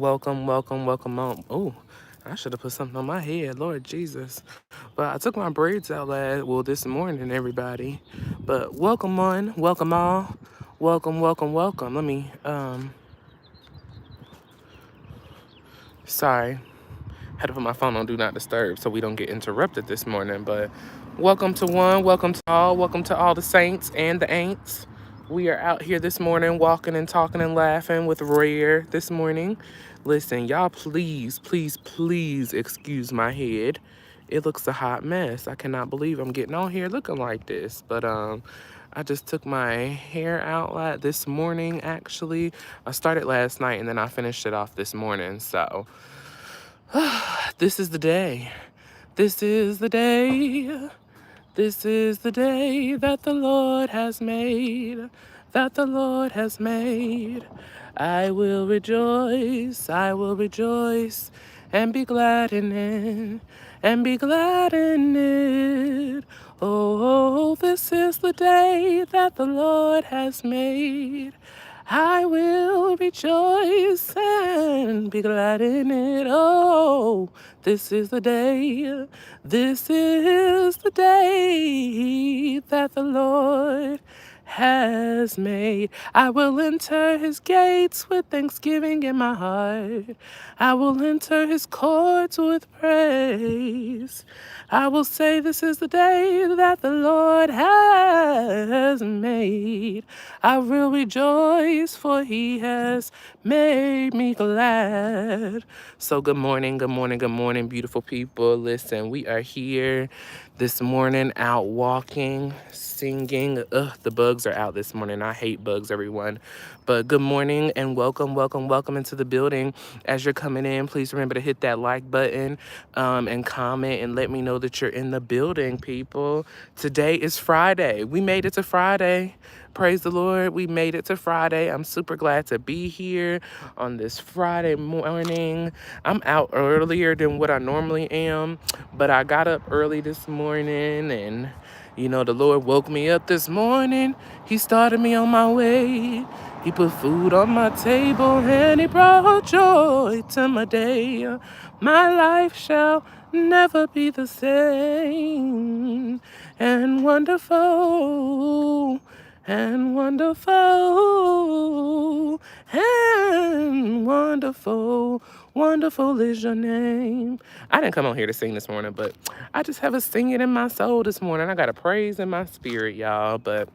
Welcome, welcome, welcome on. Oh, I should have put something on my head, Lord Jesus. But I took my braids out this morning, everybody. But welcome on, welcome all. Welcome, welcome, welcome. Sorry, had to put my phone on Do Not Disturb so we don't get interrupted this morning. But welcome to one, welcome to all the saints and the ain'ts. We are out here this morning walking and talking and laughing with Rare this morning. Listen, y'all, please, please, please excuse my head. It looks a hot mess. I cannot believe I'm getting on here looking like this. But I just took my hair out this morning, actually. I started last night and then I finished it off this morning. So this is the day. This is the day. This is the day that the Lord has made. That the Lord has made. I will rejoice, and be glad in it, and be glad in it. Oh, this is the day that the Lord has made. I will rejoice and be glad in it. Oh, this is the day. This is the day that the Lord has made. I will enter his gates with thanksgiving in my heart. I will enter his courts with praise. I will say this is the day that the Lord has made. I will rejoice, for he has made me glad. So good morning, good morning, good morning, beautiful people. Listen, we are here this morning out walking, singing. Ugh, the bugs are out this morning. I hate bugs, everyone. But good morning and welcome, welcome, welcome into the building. As you're coming in, please remember to hit that like button and comment and let me know that you're in the building, people. Today is Friday. We made it to Friday. Praise the Lord. We made it to Friday. I'm super glad to be here on this Friday morning. I'm out earlier than what I normally am, but I got up early this morning and the Lord woke me up this morning. He started me on my way. He put food on my table and he brought joy to my day. My life shall never be the same. And wonderful, and wonderful, and wonderful, wonderful is your name. I didn't come on here to sing this morning, but I just have a singing in my soul this morning. I got a praise in my spirit, y'all. But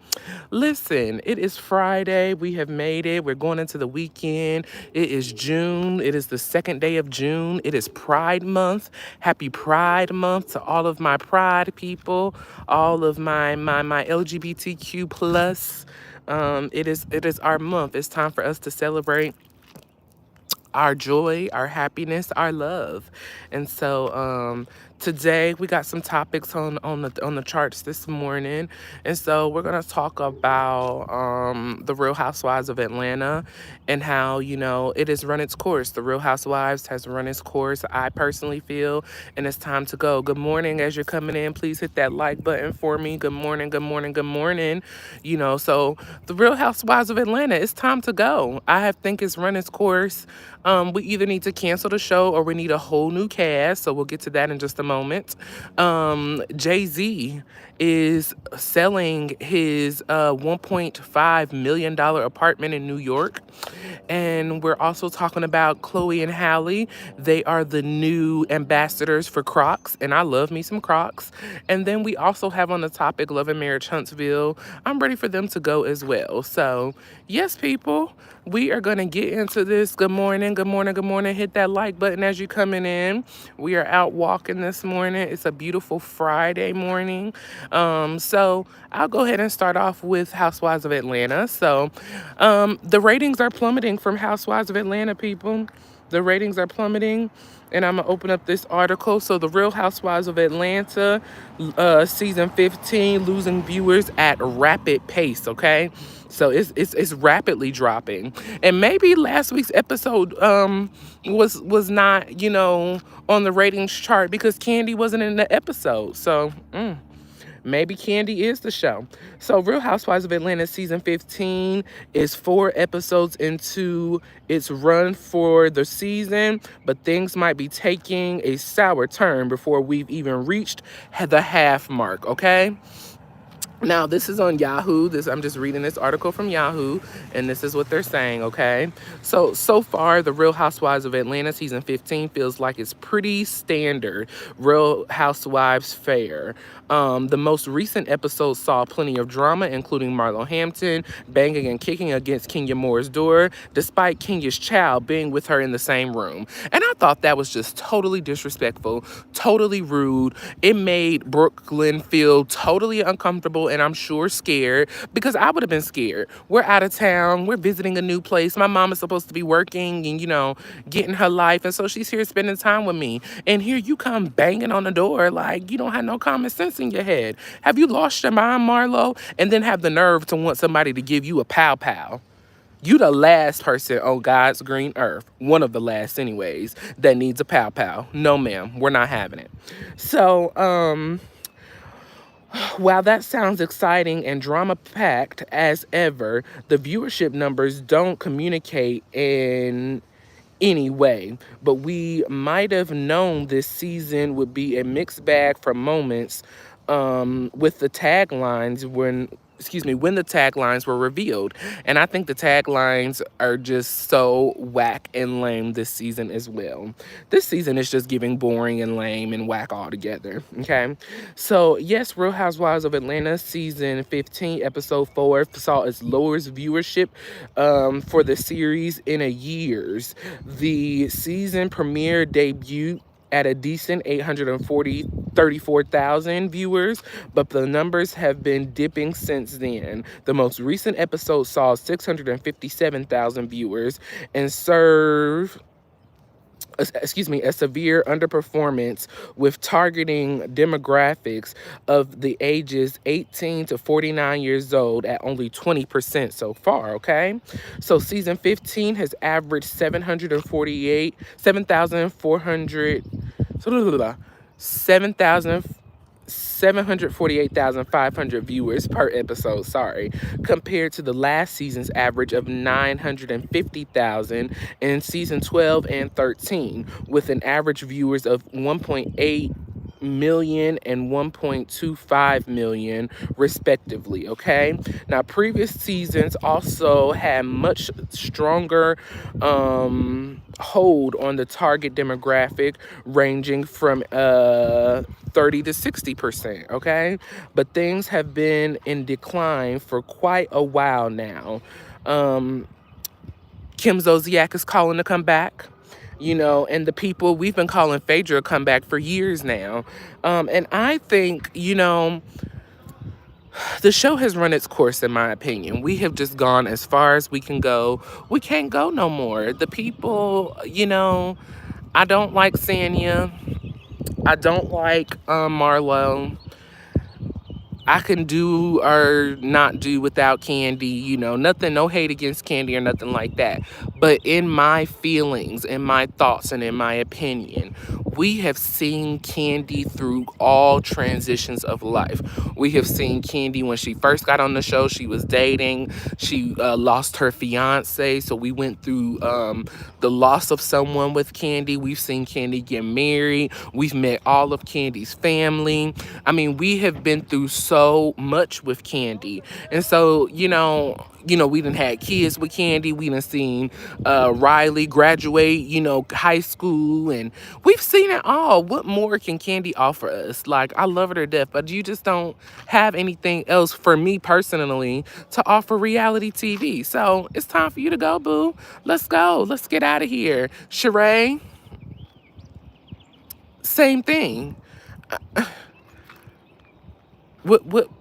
listen, it is Friday. We have made it. We're going into the weekend. It is June. It is the second day of June. It is Pride Month. Happy Pride Month to all of my Pride people, all of my LGBTQ plus. It is our month. It's time for us to celebrate our joy, our happiness, our love. And so today we got some topics on the charts this morning. And so we're gonna talk about the Real Housewives of Atlanta and how, it has run its course. The Real Housewives has run its course, I personally feel, and it's time to go. Good morning. As you're coming in, please hit that like button for me. Good morning, good morning, good morning. So the Real Housewives of Atlanta, it's time to go. Think it's run its course. We either need to cancel the show or we need a whole new cast. So we'll get to that in just a moment. Jay-Z is selling his $1.5 million apartment in New York. And we're also talking about Chloe and Halle. They are the new ambassadors for Crocs, and I love me some Crocs. And then we also have on the topic Love and Marriage Huntsville. I'm ready for them to go as well. So, yes, people, we are going to get into this. Good morning, good morning, good morning. Hit that like button as you're coming in. We are out walking this morning. It's a beautiful Friday morning. So I'll go ahead and start off with Housewives of Atlanta. So the ratings are plummeting from Housewives of Atlanta, people. The ratings are plummeting. And I'm going to open up this article. So the Real Housewives of Atlanta, season 15, losing viewers at rapid pace, okay? So it's rapidly dropping. And maybe last week's episode was not, on the ratings chart because Candy wasn't in the episode. So Maybe Kandi is the show. So Real Housewives of Atlanta season 15 is 4 episodes into its run for the season, but things might be taking a sour turn before we've even reached the half mark, okay? Now, this is on Yahoo. I'm just reading this article from Yahoo, and this is what they're saying, okay? So far, The Real Housewives of Atlanta season 15 feels like it's pretty standard Real Housewives fare. The most recent episode saw plenty of drama, including Marlo Hampton banging and kicking against Kenya Moore's door, despite Kenya's child being with her in the same room. And I thought that was just totally disrespectful, totally rude. It made Brooklyn feel totally uncomfortable and I'm sure scared, because I would have been scared. We're out of town. We're visiting a new place. My mom is supposed to be working and, getting her life. And so she's here spending time with me. And here you come banging on the door like you don't have no common sense in your head. Have you lost your mind, Marlo? And then have the nerve to want somebody to give you a pow pow. You the last person on God's green earth, one of the last anyways, that needs a pow pow. No, ma'am, we're not having it. So, while that sounds exciting and drama-packed as ever, the viewership numbers don't communicate in any way. But we might have known this season would be a mixed bag for moments with the taglines when the taglines were revealed. And I think the taglines are just so whack and lame this season as well. This season is just giving boring and lame and whack all together, okay? So, yes, Real Housewives of Atlanta season 15, episode 4 saw its lowest viewership for the series in a years. The season premiere debuted at a decent 34,000 viewers, but the numbers have been dipping since then. The most recent episode saw 657,000 viewers and served a severe underperformance with targeting demographics of the ages 18 to 49 years old at only 20% so far, okay? So season 15 has averaged 748,500 viewers per episode, compared to the last season's average of 950,000 in season 12 and 13, with an average viewers of 1.8 million and 1.25 million respectively, okay? Now, previous seasons also had much stronger hold on the target demographic, ranging from 30 to 60%, okay? But things have been in decline for quite a while now. Kim Zolciak is calling to come back. And the people we've been calling Phaedra come back for years now. And I think, the show has run its course, in my opinion. We have just gone as far as we can go. We can't go no more. The people, I don't like Sanya. I don't like Marlo. I can do or not do without Kandi, nothing, no hate against Kandi or nothing like that. But in my feelings, in my thoughts, and in my opinion, we have seen Kandi through all transitions of life. We have seen Kandi when she first got on the show, she was dating, she lost her fiance, so we went through the loss of someone with Kandi. We've seen Kandi get married. We've met all of Kandi's family. I mean, we have been through so much with Kandi. And so, we done had kids with Kandi. We done seen Riley graduate, high school, and we've seen it all. What more can Kandi offer us? Like, I love her to death, but you just don't have anything else for me personally to offer reality TV. So it's time for you to go, boo. Let's go. Let's get out of here. Sheree, same thing. What?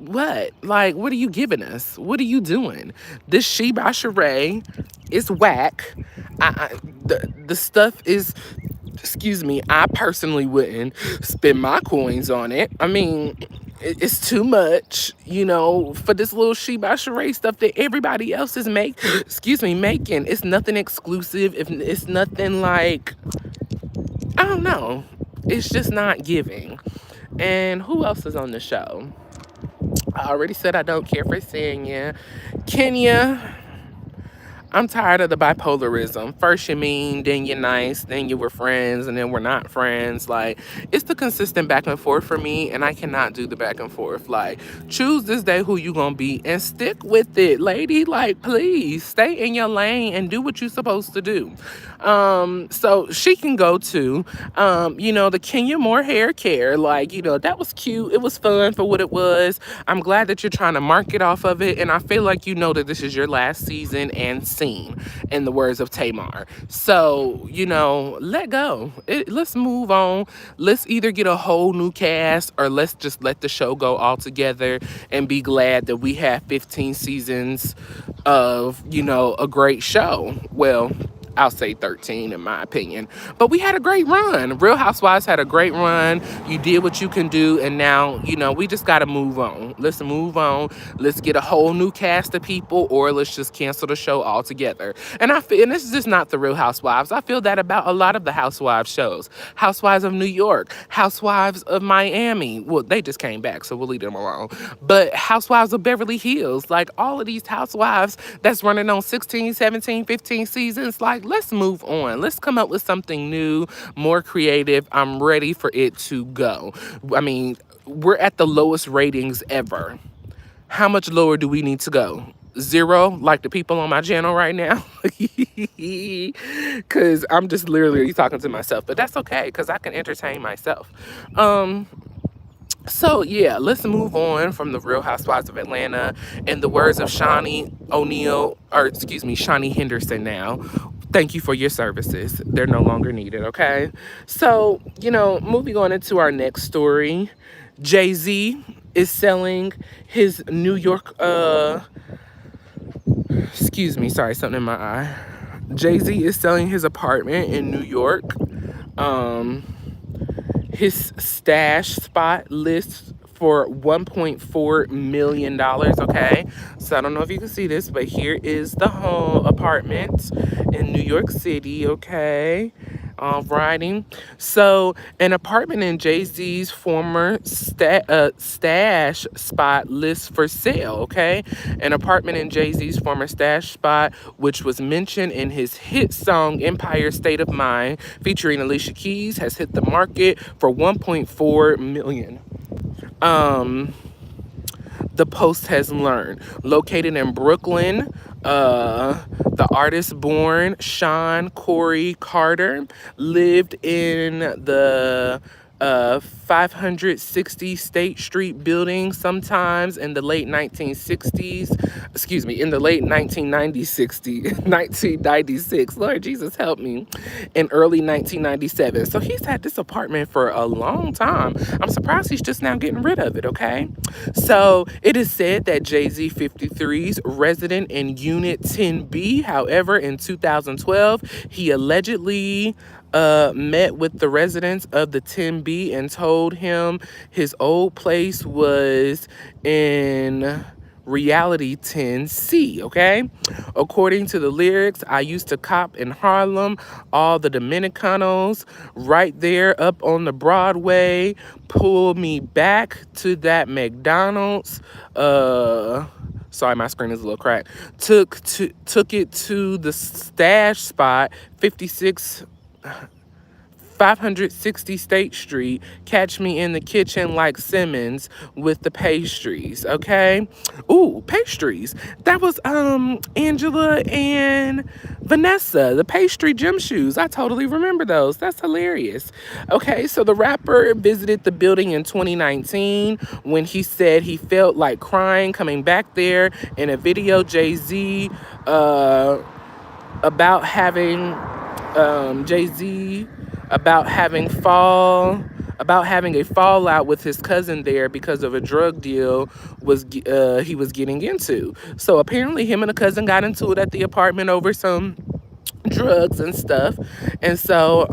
Like, what are you giving us? What are you doing? This She by Sheree is whack. The stuff is, I personally wouldn't spend my coins on it. I mean, it's too much, for this little She by Sheree stuff that everybody else is making. It's nothing exclusive. If it's nothing like, I don't know. It's just not giving. And who else is on the show? I already said I don't care for Sanya. Kenya, I'm tired of the bipolarism. First you're mean, then you're nice, then you were friends, and then we're not friends. Like, it's the consistent back and forth for me, and I cannot do the back and forth. Like, choose this day who you gonna be and stick with it, lady. Like, please stay in your lane and do what you're supposed to do. So she can go to, the Kenya Moore hair care. Like, that was cute. It was fun for what it was. I'm glad that you're trying to market off of it, and I feel like that this is your last season and scene, in the words of Tamar. So, let go. Let's move on. Let's either get a whole new cast, or let's just let the show go altogether and be glad that we have 15 seasons of, a great show. Well, I'll say 13 in my opinion. But we had a great run. Real Housewives had a great run. You did what you can do, and now, we just got to move on. Let's move on. Let's get a whole new cast of people, or let's just cancel the show altogether. And and this is just not the Real Housewives. I feel that about a lot of the Housewives shows. Housewives of New York, Housewives of Miami. Well, they just came back, so we'll leave them alone. But Housewives of Beverly Hills, like all of these housewives that's running on 16, 17, 15 seasons, like, let's move on. Let's come up with something new, more creative. I'm ready for it to go. I mean, we're at the lowest ratings ever. How much lower do we need to go? 0, like the people on my channel right now? Because I'm just literally talking to myself. But that's okay, because I can entertain myself. So yeah, let's move on from the Real Housewives of Atlanta. In the words of Shawnee Henderson now. Thank you for your services. They're no longer needed, okay? So, moving on into our next story. Jay-Z is selling his New York, sorry, something in my eye. Jay-Z is selling his apartment in New York. His stash spot lists for $1.4 million, okay? So I don't know if you can see this, but here is the home apartment in New York City, okay? Alrighty. So an apartment in Jay-Z's former stash spot lists for sale, okay? An apartment in Jay-Z's former stash spot, which was mentioned in his hit song Empire State of Mind, featuring Alicia Keys, has hit the market for $1.4 million. The Post has learned. Located in Brooklyn, the artist born Sean Corey Carter lived in the 560 State Street building sometimes in the late 1960s. In the late 1996. Lord Jesus, help me. In early 1997. So he's had this apartment for a long time. I'm surprised he's just now getting rid of it, okay? So it is said that Jay-Z 53's resident in Unit 10B. However, in 2012, he allegedly met with the residents of the 10B and told him his old place was in Reality 10C, okay? According to the lyrics, I used to cop in Harlem, all the Dominicanos right there up on the Broadway, pull me back to that McDonald's, sorry, my screen is a little cracked, took it to the stash spot, 560 State Street. Catch me in the kitchen like Simmons with the pastries, okay? Ooh, pastries. That was Angela and Vanessa, the pastry gym shoes. I totally remember those. That's hilarious. Okay, so the rapper visited the building in 2019 when he said he felt like crying coming back there. In a video, Jay-Z about having a fallout with his cousin there because of a drug deal he was getting into. So apparently him and a cousin got into it at the apartment over some drugs and stuff. And so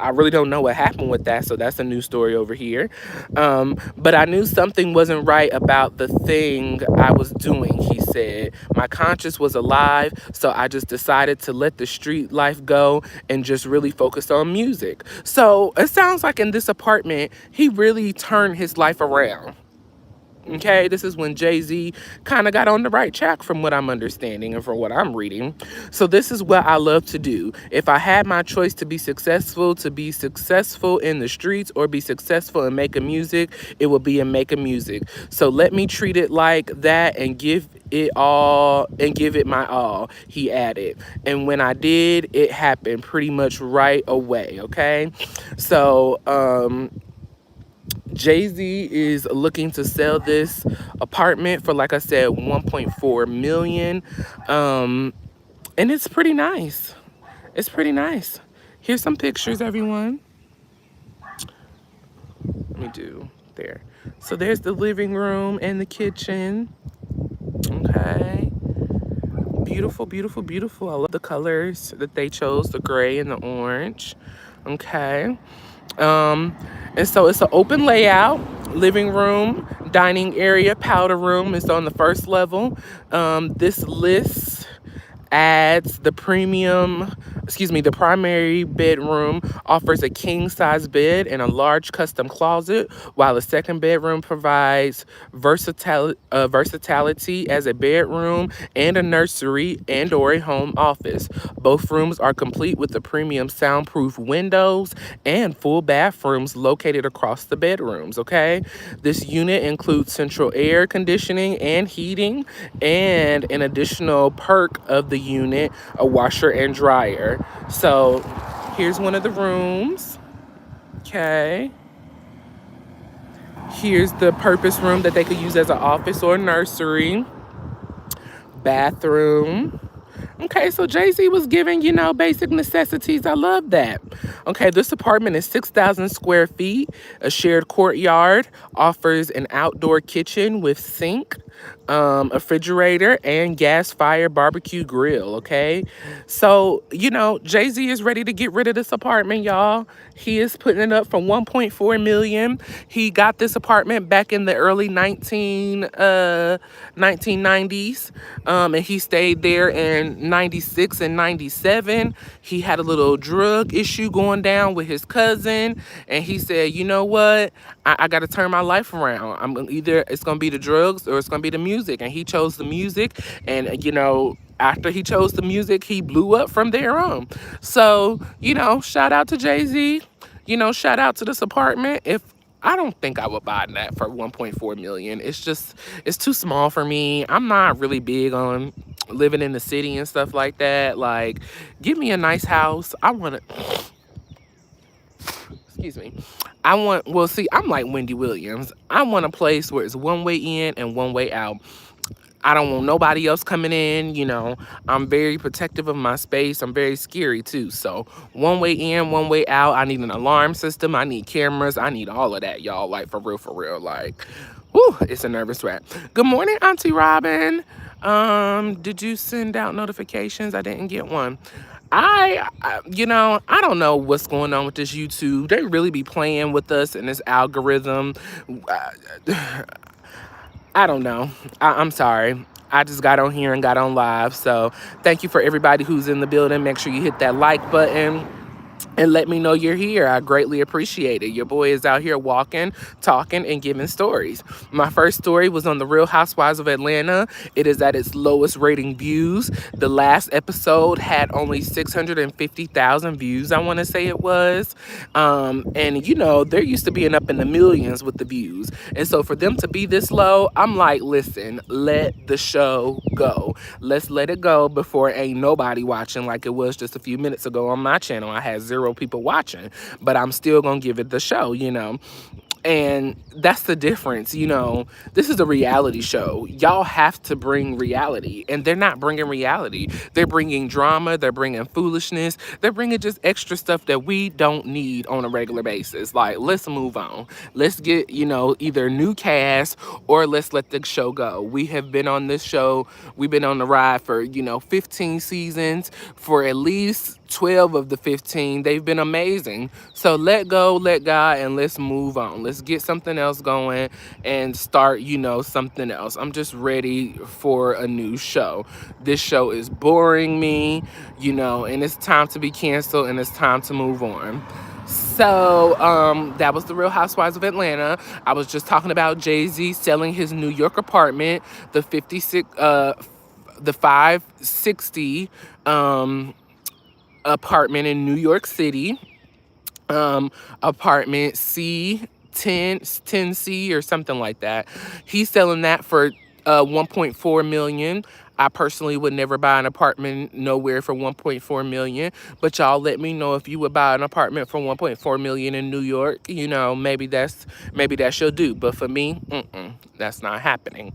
I really don't know what happened with that, so that's a new story over here. But I knew something wasn't right about the thing I was doing, he said. My conscience was alive, so I just decided to let the street life go and just really focus on music. So it sounds like in this apartment, he really turned his life around. Okay, this is when Jay-Z kind of got on the right track from what I'm understanding and from what I'm reading. So this is what I love to do. If I had my choice to be successful in the streets or be successful in making music, it would be in making music. So let me treat it like that and give it my all, he added. And when I did, it happened pretty much right away, okay? So, Jay-Z is looking to sell this apartment for, like I said, 1.4 million. And it's pretty nice. It's pretty nice. Here's some pictures, everyone. Let me do there. So there's the living room and the kitchen. Okay. Beautiful, beautiful, beautiful. I love the colors that they chose, the gray and the orange. Okay. And so it's an open layout, living room, dining area, powder room is on the first level. This list adds the the primary bedroom offers a king size bed and a large custom closet, while the second bedroom provides versatility as a bedroom and a nursery and or a home office. Both rooms are complete with the premium soundproof windows and full bathrooms located across the bedrooms, okay? This unit includes central air conditioning and heating, and an additional perk of the unit, a washer and dryer. So here's one of the rooms, okay? Here's the purpose room that they could use as an office or nursery. Bathroom. Okay, so Jay-Z was giving, basic necessities. I love that. Okay, this apartment is 6,000 square feet. A shared courtyard, offers an outdoor kitchen with sink, a refrigerator, and gas fire barbecue grill. Okay, so Jay-Z is ready to get rid of this apartment, y'all. He is putting it up for 1.4 million. He got this apartment back in the early 1990s, and he stayed there in 96 and 97. He had a little drug issue going down with his cousin, and he said, you know what, I got to turn my life around. Either it's gonna be the drugs or it's gonna be the music. And he chose the music, and after he chose the music, he blew up from there on. So, shout out to Jay-Z. Shout out to this apartment. If I don't think I would buy that for 1.4 million. It's too small for me. I'm not really big on living in the city and stuff like that. Like, give me a nice house. Excuse me. I'm like Wendy Williams. I want a place where it's one way in and one way out. I don't want nobody else coming in. I'm very protective of my space. I'm very scary too. So one way in, one way out. I need an alarm system. I need cameras. I need all of that, y'all. Like, for real, for real. Like, whew, it's a nervous wreck. Good morning, Auntie Robin. Did you send out notifications? I didn't get one. I don't know what's going on with this YouTube. They really be playing with us and this algorithm. I don't know. I'm sorry. I just got on here and got on live. So thank you for everybody who's in the building. Make sure you hit that like button and let me know you're here. I greatly appreciate it. Your boy is out here walking, talking, and giving stories. My first story was on The Real Housewives of Atlanta. It is at its lowest rating views. The last episode had only 650,000 views, I want to say it was. And they're used to being up in the millions with the views. And so for them to be this low, I'm like, listen, let the show go. Let's let it go before ain't nobody watching like it was just a few minutes ago on my channel. I had 0 people watching, but I'm still gonna give it the show, And that's the difference, This is a reality show. Y'all have to bring reality, and they're not bringing reality. They're bringing drama. They're bringing foolishness. They're bringing just extra stuff that we don't need on a regular basis. Like, let's move on. Let's get, either new cast or let's let the show go. We have been on this show. We've been on the ride for, 15 seasons. For at least 12 of the 15, they've been amazing. So let go, let God, and let's move on. Let's get something else going and start, something else. I'm just ready for a new show. This show is boring me, and it's time to be canceled and it's time to move on. So that was the Real Housewives of Atlanta. I was just talking about Jay-Z selling his New York apartment, the 56 the 560 apartment in New York City. Apartment C10C or something like that. He's selling that for 1.4 million. I personally would never buy an apartment nowhere for 1.4 million, but y'all let me know if you would buy an apartment for 1.4 million in New York. You know, maybe that's your do, but for me, that's not happening.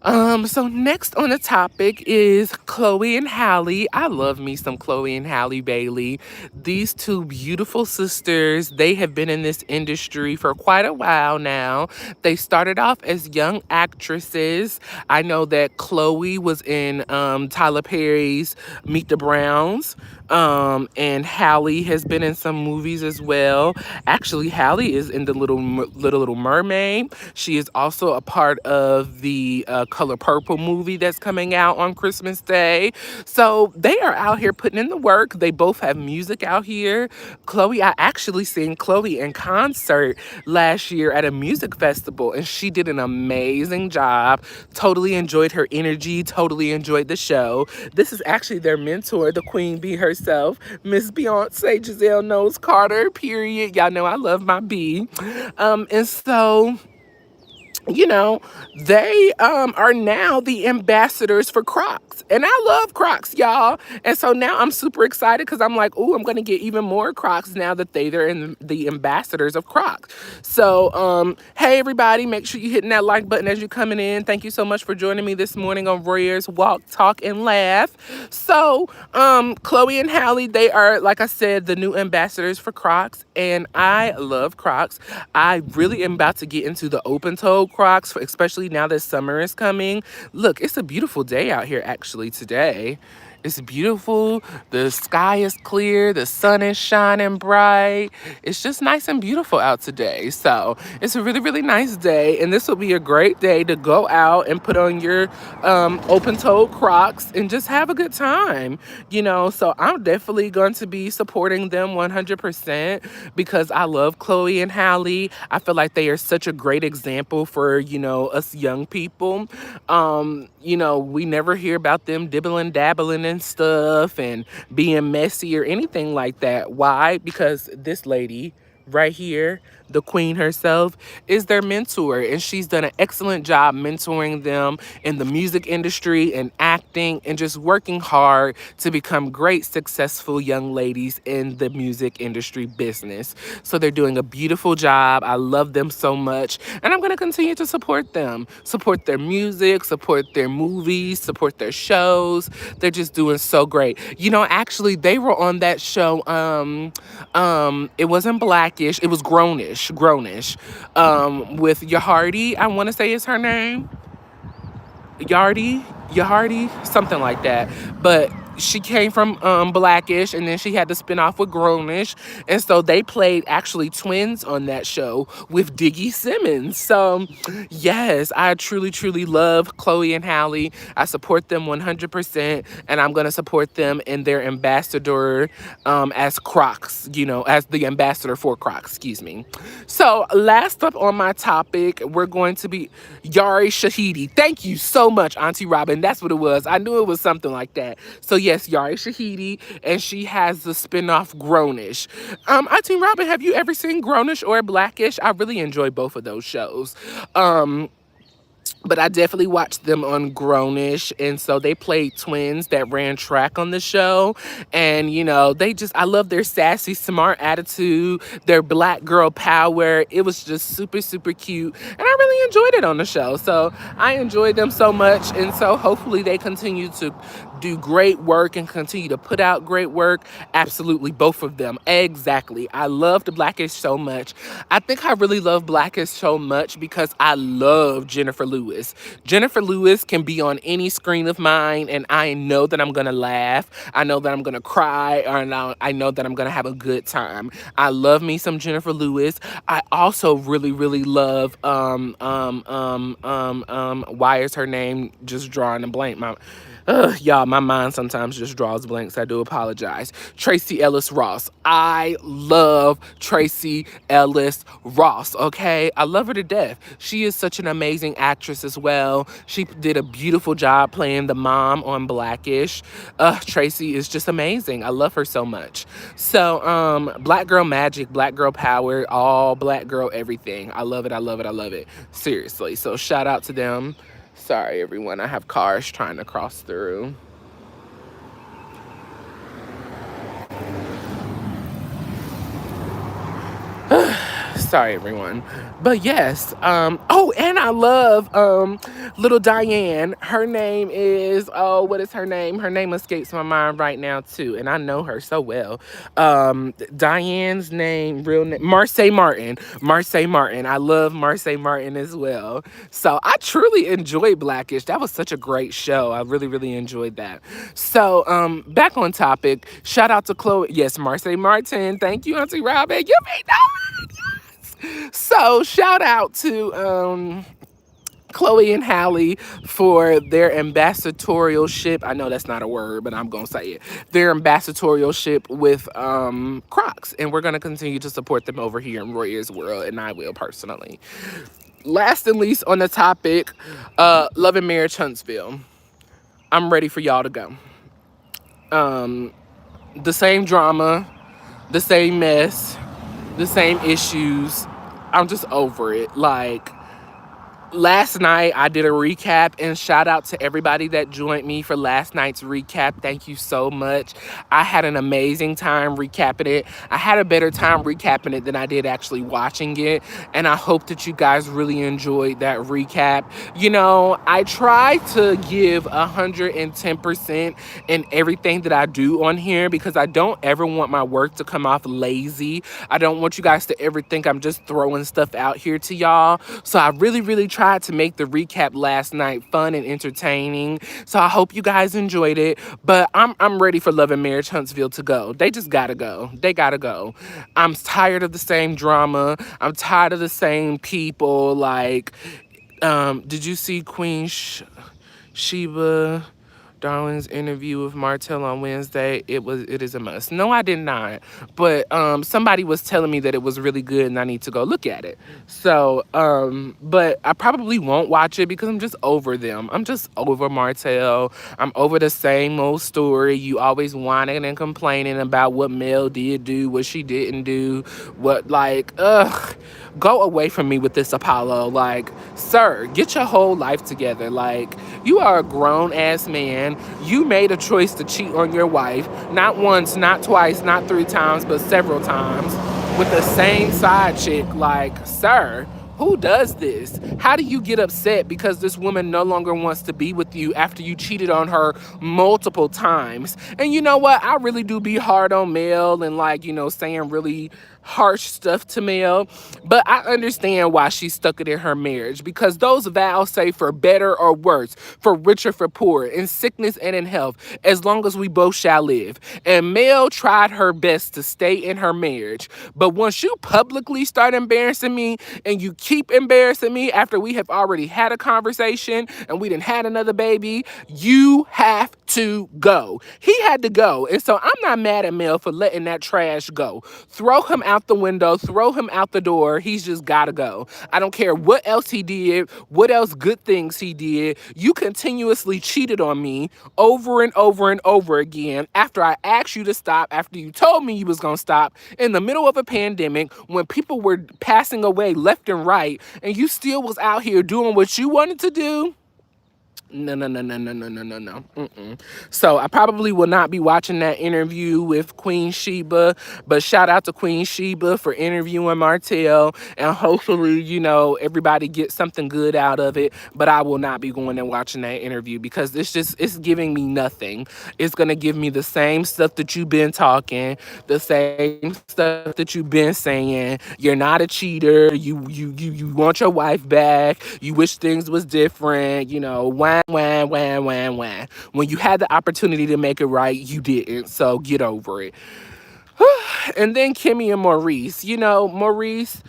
So next on the topic is Chloe and Halle. I love me some Chloe and Halle Bailey. These two beautiful sisters, they have been in this industry for quite a while now. They started off as young actresses. I know that Chloe was in Tyler Perry's Meet the Browns. And Halle has been in some movies as well. Actually, Halle is in the Little Mermaid. She is also a part of the Color Purple movie that's coming out on Christmas Day. So they are out here putting in the work. They both have music out here. Chloe, I actually seen Chloe in concert last year at a music festival, and she did an amazing job. Totally enjoyed her energy, totally enjoyed the show. This is actually their mentor, the queen bee herself, Miss Beyonce Giselle Knowles Carter, period. Y'all know I love my bee. And so, you know, they are now the ambassadors for Crocs. And I love Crocs, y'all. And so now I'm super excited because I'm like, oh, I'm going to get even more Crocs now that they're in the ambassadors of Crocs. So, hey, everybody, make sure you're hitting that like button as you're coming in. Thank you so much for joining me this morning on Warriors Walk, Talk, and Laugh. So, Chloe and Halle, they are, like I said, the new ambassadors for Crocs. And I love Crocs. I really am about to get into the open-toe Crocs, especially now that summer is coming. Look, it's a beautiful day out here actually today. It's beautiful. The sky is clear. The sun is shining bright. It's just nice and beautiful out today. So it's a really, really nice day. And this will be a great day to go out and put on your open-toe Crocs and just have a good time. You know, so I'm definitely going to be supporting them 100% because I love Chloe and Halle. I feel like they are such a great example for, you know, us young people. You know, we never hear about them dibbling, dabbling and stuff and being messy or anything like that. Why? Because this lady right here, the queen herself, is their mentor, and she's done an excellent job mentoring them in the music industry and acting and just working hard to become great, successful young ladies in the music industry business. So they're doing a beautiful job. I love them so much, and I'm going to continue to support them, support their music, support their movies, support their shows. They're just doing so great. You know, actually, they were on that show. It wasn't Blackish. It was Grownish. With Yahardi, I want to say is her name. Yahardi, something like that. But she came from Blackish, and then she had to spin off with Grownish, and so they played actually twins on that show with Diggy Simmons. So yes, I truly, truly love Chloe and Halle. I support them 100%, and I'm gonna support them in their ambassador as Crocs, you know, as the ambassador for Crocs, excuse me. So last up on my topic, we're going to be Yari Shahidi. Thank you so much, Auntie Robin. That's what it was. I knew it was something like that. So yes, Yari Shahidi, and she has the spinoff Grownish. Auntie Robin, have you ever seen Grownish or Blackish? I really enjoy both of those shows. But I definitely watched them on Grownish, and so they played twins that ran track on the show. And, you know, I love their sassy, smart attitude, their black girl power. It was just super, super cute, and I really enjoyed it on the show. So I enjoyed them so much, and so hopefully they continue to do great work and continue to put out great work. Absolutely, both of them. Exactly. I loved Blackish so much. I think I really love Blackish so much because I love Jennifer Lewis. Jennifer Lewis can be on any screen of mine, and I know that I'm gonna laugh. I know that I'm gonna cry, or I know that I'm gonna have a good time. I love me some Jennifer Lewis. I also really, really love why is her name just drawing a blank? Y'all, my mind sometimes just draws blanks. I do apologize. Tracy Ellis Ross. I love Tracy Ellis Ross, okay? I love her to death. She is such an amazing actress as well. She did a beautiful job playing the mom on Blackish. Tracy is just amazing. I love her so much. So, Black Girl Magic, Black Girl Power, all Black Girl everything. I love it, I love it, I love it. Seriously. So, shout out to them. Sorry, everyone. I have cars trying to cross through. Sorry, everyone. But yes, oh, and I love little Diane. Her name is, oh, what is her name? Her name escapes my mind right now too, and I know her so well. Diane's name, real name, Marsai Martin. Marsai Martin. I love Marsai Martin as well. So I truly enjoyed Blackish. That was such a great show. I really, really enjoyed that. So back on topic. Shout out to Chloe. Yes, Marsai Martin. Thank you, Auntie Robin. You may know it. So shout out to Chloe and Halle for their ambassadorialship. I know that's not a word, but I'm gonna say it. Their ambassadorialship with Crocs, and we're gonna continue to support them over here in Royer's World, and I will personally. Last and least on the topic, Love and Marriage Huntsville. I'm ready for y'all to go. The same drama, the same mess, the same issues. I'm just over it. Like, last night I did a recap, and shout out to everybody that joined me for last night's recap. Thank you so much. I had an amazing time recapping it. I had a better time recapping it than I did actually watching it, and I hope that you guys really enjoyed that recap. You know, I try to give 110% in everything that I do on here because I don't ever want my work to come off lazy. I don't want you guys to ever think I'm just throwing stuff out here to y'all. So I really, really tried to make the recap last night fun and entertaining. So I hope you guys enjoyed it. But I'm ready for Love and Marriage Huntsville to go. They just gotta go. They gotta go. I'm tired of the same drama. I'm tired of the same people. Like, did you see Queen Sheba Darwin's interview with Martell on Wednesday? It is a must. No, I did not. But somebody was telling me that it was really good and I need to go look at it. So, but I probably won't watch it because I'm just over them. I'm just over Martell. I'm over the same old story. You always whining and complaining about what Mel did do, what she didn't do, what, like, ugh. Go away from me with this, Apollo. Like, sir, get your whole life together. Like, you are a grown ass man. You made a choice to cheat on your wife, not once, not twice, not 3 times, but several times with the same side chick. Like, sir, who does this? How do you get upset because this woman no longer wants to be with you after you cheated on her multiple times? And you know what? I really do be hard on Mel and, like, you know, saying really harsh stuff to Mel, but I understand why she stuck it in her marriage, because those vows say for better or worse, for richer, for poor, in sickness and in health, as long as we both shall live. And Mel tried her best to stay in her marriage, but once you publicly start embarrassing me and you keep embarrassing me after we have already had a conversation and we done had another baby, you have to go. He had to go, and so I'm not mad at Mel for letting that trash go. Throw him out the window, throw him out the door. He's just gotta go. I don't care what else he did, what else good things he did. You continuously cheated on me over and over and over again after I asked you to stop, after you told me you was gonna stop in the middle of a pandemic when people were passing away left and right, and you still was out here doing what you wanted to do. No, no, no, no, no, no, no, no, no. So I probably will not be watching that interview with Queen Sheba, but shout out to Queen Sheba for interviewing Martell, and hopefully, you know, everybody gets something good out of it. But I will not be going and watching that interview because it's giving me nothing. It's gonna give me the same stuff that you've been talking, the same stuff that you've been saying. You're not a cheater. You want your wife back. You wish things was different. You know, wah, wah, wah, wah, wah. When you had the opportunity to make it right, you didn't. So get over it. And then Kimmy and Maurice. You know, Maurice,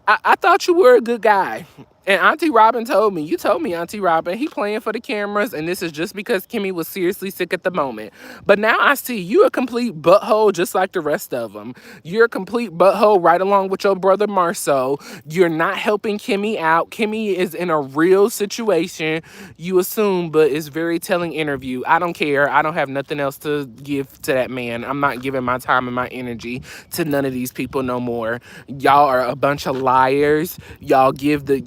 I thought you were a good guy. And Auntie Robin told me, you told me, Auntie Robin, he playing for the cameras, and this is just because Kimmy was seriously sick at the moment. But now I see you a complete butthole just like the rest of them. You're a complete butthole right along with your brother Marceau. You're not helping Kimmy out. Kimmy is in a real situation, you assume, but it's very telling interview. I don't care. I don't have nothing else to give to that man. I'm not giving my time and my energy to none of these people no more. Y'all are a bunch of liars. Y'all give the,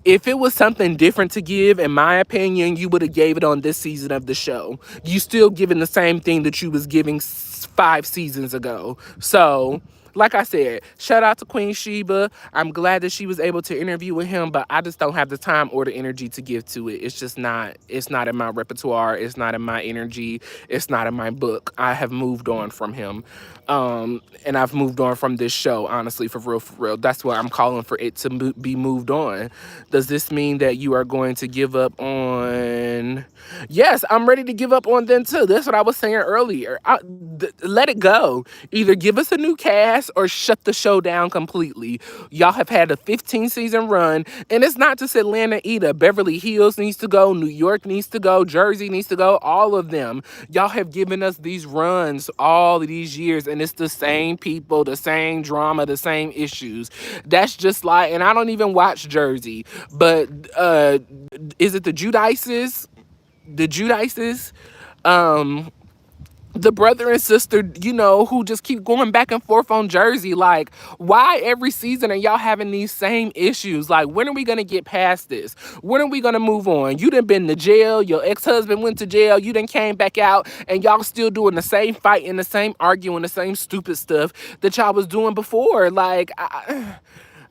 if it was something different to give, in my opinion, you would have gave it on this season of the show. You still giving the same thing that you was giving 5 seasons ago. So, like I said, shout out to Queen Sheba. I'm glad that she was able to interview with him, but I just don't have the time or the energy to give to it. It's just not, it's not in my repertoire. It's not in my energy. It's not in my book. I have moved on from him. And I've moved on from this show, honestly, for real, for real. That's why I'm calling for it to be moved on. Does this mean that you are going to give up on... Yes, I'm ready to give up on them too. That's what I was saying earlier. Let it go. Either give us a new cast or shut the show down completely. Y'all have had a 15-season run, and it's not just Atlanta either. Beverly Hills needs to go, New York needs to go, Jersey needs to go, all of them. Y'all have given us these runs all of these years, and it's the same people, the same drama, the same issues. That's just like, and I don't even watch Jersey, but is it the Judices? The Judices? The brother and sister, who just keep going back and forth on Jersey. Like, why every season are y'all having these same issues? Like, when are we gonna get past this? When are we gonna move on? You done been to jail, your ex-husband went to jail, you done came back out, and y'all still doing the same fight and the same arguing, the same stupid stuff that y'all was doing before. Like,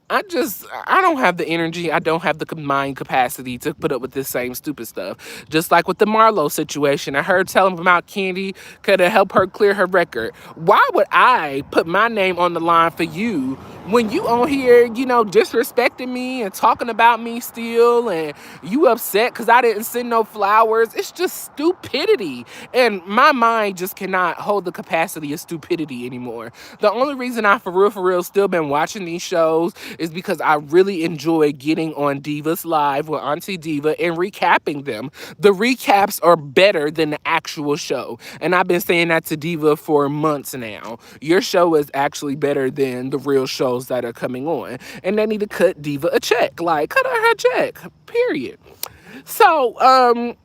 I don't have the energy. I don't have the mind capacity to put up with this same stupid stuff. Just like with the Marlo situation. I heard telling about Candy could have helped her clear her record. Why would I put my name on the line for you when you on here, disrespecting me and talking about me still, and you upset because I didn't send no flowers? It's just stupidity. And my mind just cannot hold the capacity of stupidity anymore. The only reason I, for real, still been watching these shows is because I really enjoy getting on Divas Live with Auntie Diva and recapping them. The recaps are better than the actual show. And I've been saying that to Diva for months now. Your show is actually better than the real shows that are coming on. And they need to cut Diva a check. Like, cut her check. Period. So,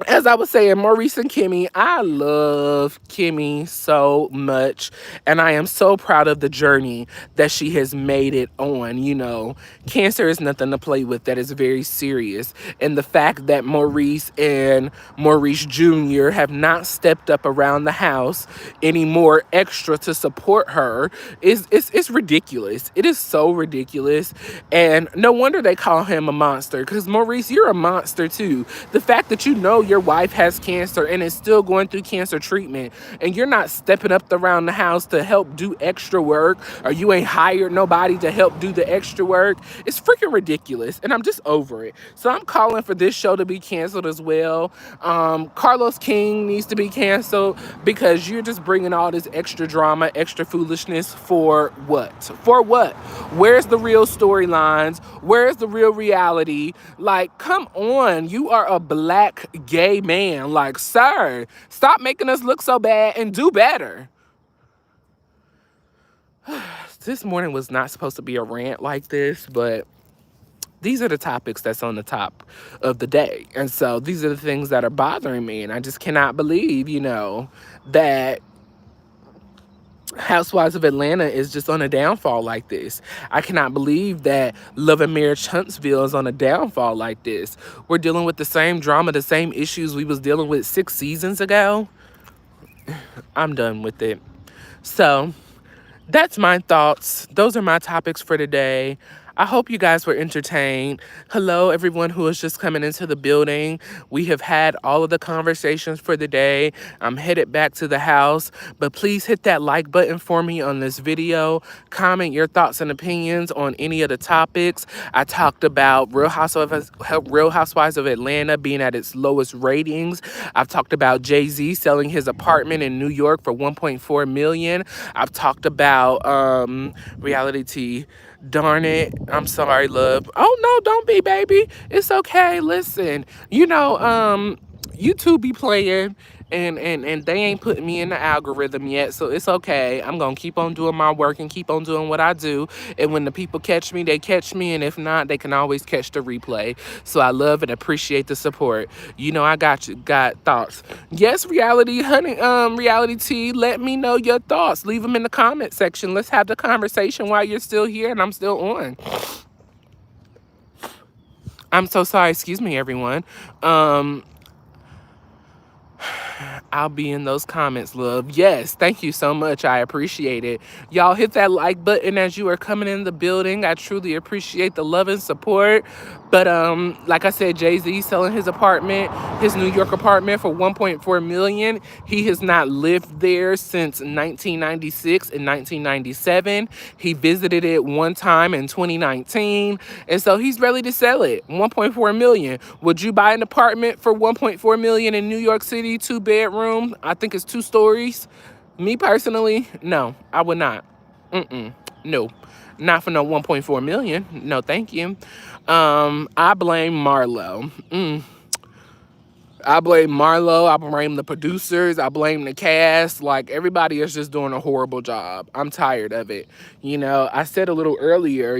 as I was saying, Maurice and Kimmy, I love Kimmy so much, and I am so proud of the journey that she has made it on. Cancer is nothing to play with. That is very serious. And the fact that Maurice and Maurice Jr. have not stepped up around the house any more extra to support her it's ridiculous. It is so ridiculous. And no wonder they call him a monster, because Maurice, you're a monster too. The fact that your wife has cancer and is still going through cancer treatment, and you're not stepping up around the house to help do extra work, or you ain't hired nobody to help do the extra work, it's freaking ridiculous. And I'm just over it. So I'm calling for this show to be canceled as well. Carlos King needs to be canceled, because you're just bringing all this extra drama, extra foolishness for what? For what? Where's the real storylines? Where's the real reality? Like, come on. You are a black gay man. Like, sir, stop making us look so bad and do better. This morning was not supposed to be a rant like this, but these are the topics that's on the top of the day. And so these are the things that are bothering me. And I just cannot believe, that Housewives of Atlanta is just on a downfall like this. I cannot believe that Love and Marriage Huntsville is on a downfall like this. We're dealing with the same drama, the same issues we was dealing with 6 seasons ago. I'm done with it. So that's my thoughts. Those are my topics for today. I hope you guys were entertained. Hello, everyone who is just coming into the building. We have had all of the conversations for the day. I'm headed back to the house, but please hit that like button for me on this video. Comment your thoughts and opinions on any of the topics. I talked about Real Housewives of Atlanta being at its lowest ratings. I've talked about Jay-Z selling his apartment in New York for $1.4 million. I've talked about reality Darn it. I'm sorry, love. Oh no, don't be, baby. It's okay. Listen, YouTube be playing and they ain't putting me in the algorithm yet, so it's okay. I'm gonna keep on doing my work and keep on doing what I do. And when the people catch me, they catch me, and if not, they can always catch the replay. So I love and appreciate the support. I got thoughts. Yes, reality honey, reality T, let me know your thoughts. Leave them in the comment section. Let's have the conversation while you're still here and I'm still on. I'm so sorry, excuse me, everyone. I'll be in those comments, love. Yes, thank you so much. I appreciate it. Y'all hit that like button as you are coming in the building. I truly appreciate the love and support. But like I said, Jay-Z selling his apartment, his New York apartment for 1.4 million. He has not lived there since 1996 and 1997. He visited it one time in 2019. And so he's ready to sell it. 1.4 million. Would you buy an apartment for 1.4 million in New York City, 2-bedroom? I think it's 2 stories. Me personally, no, I would not. No, not for no 1.4 million. No, thank you. I blame Marlo. I blame Marlo. I blame the producers. I blame the cast. Like, everybody is just doing a horrible job. I'm tired of it. I said a little earlier,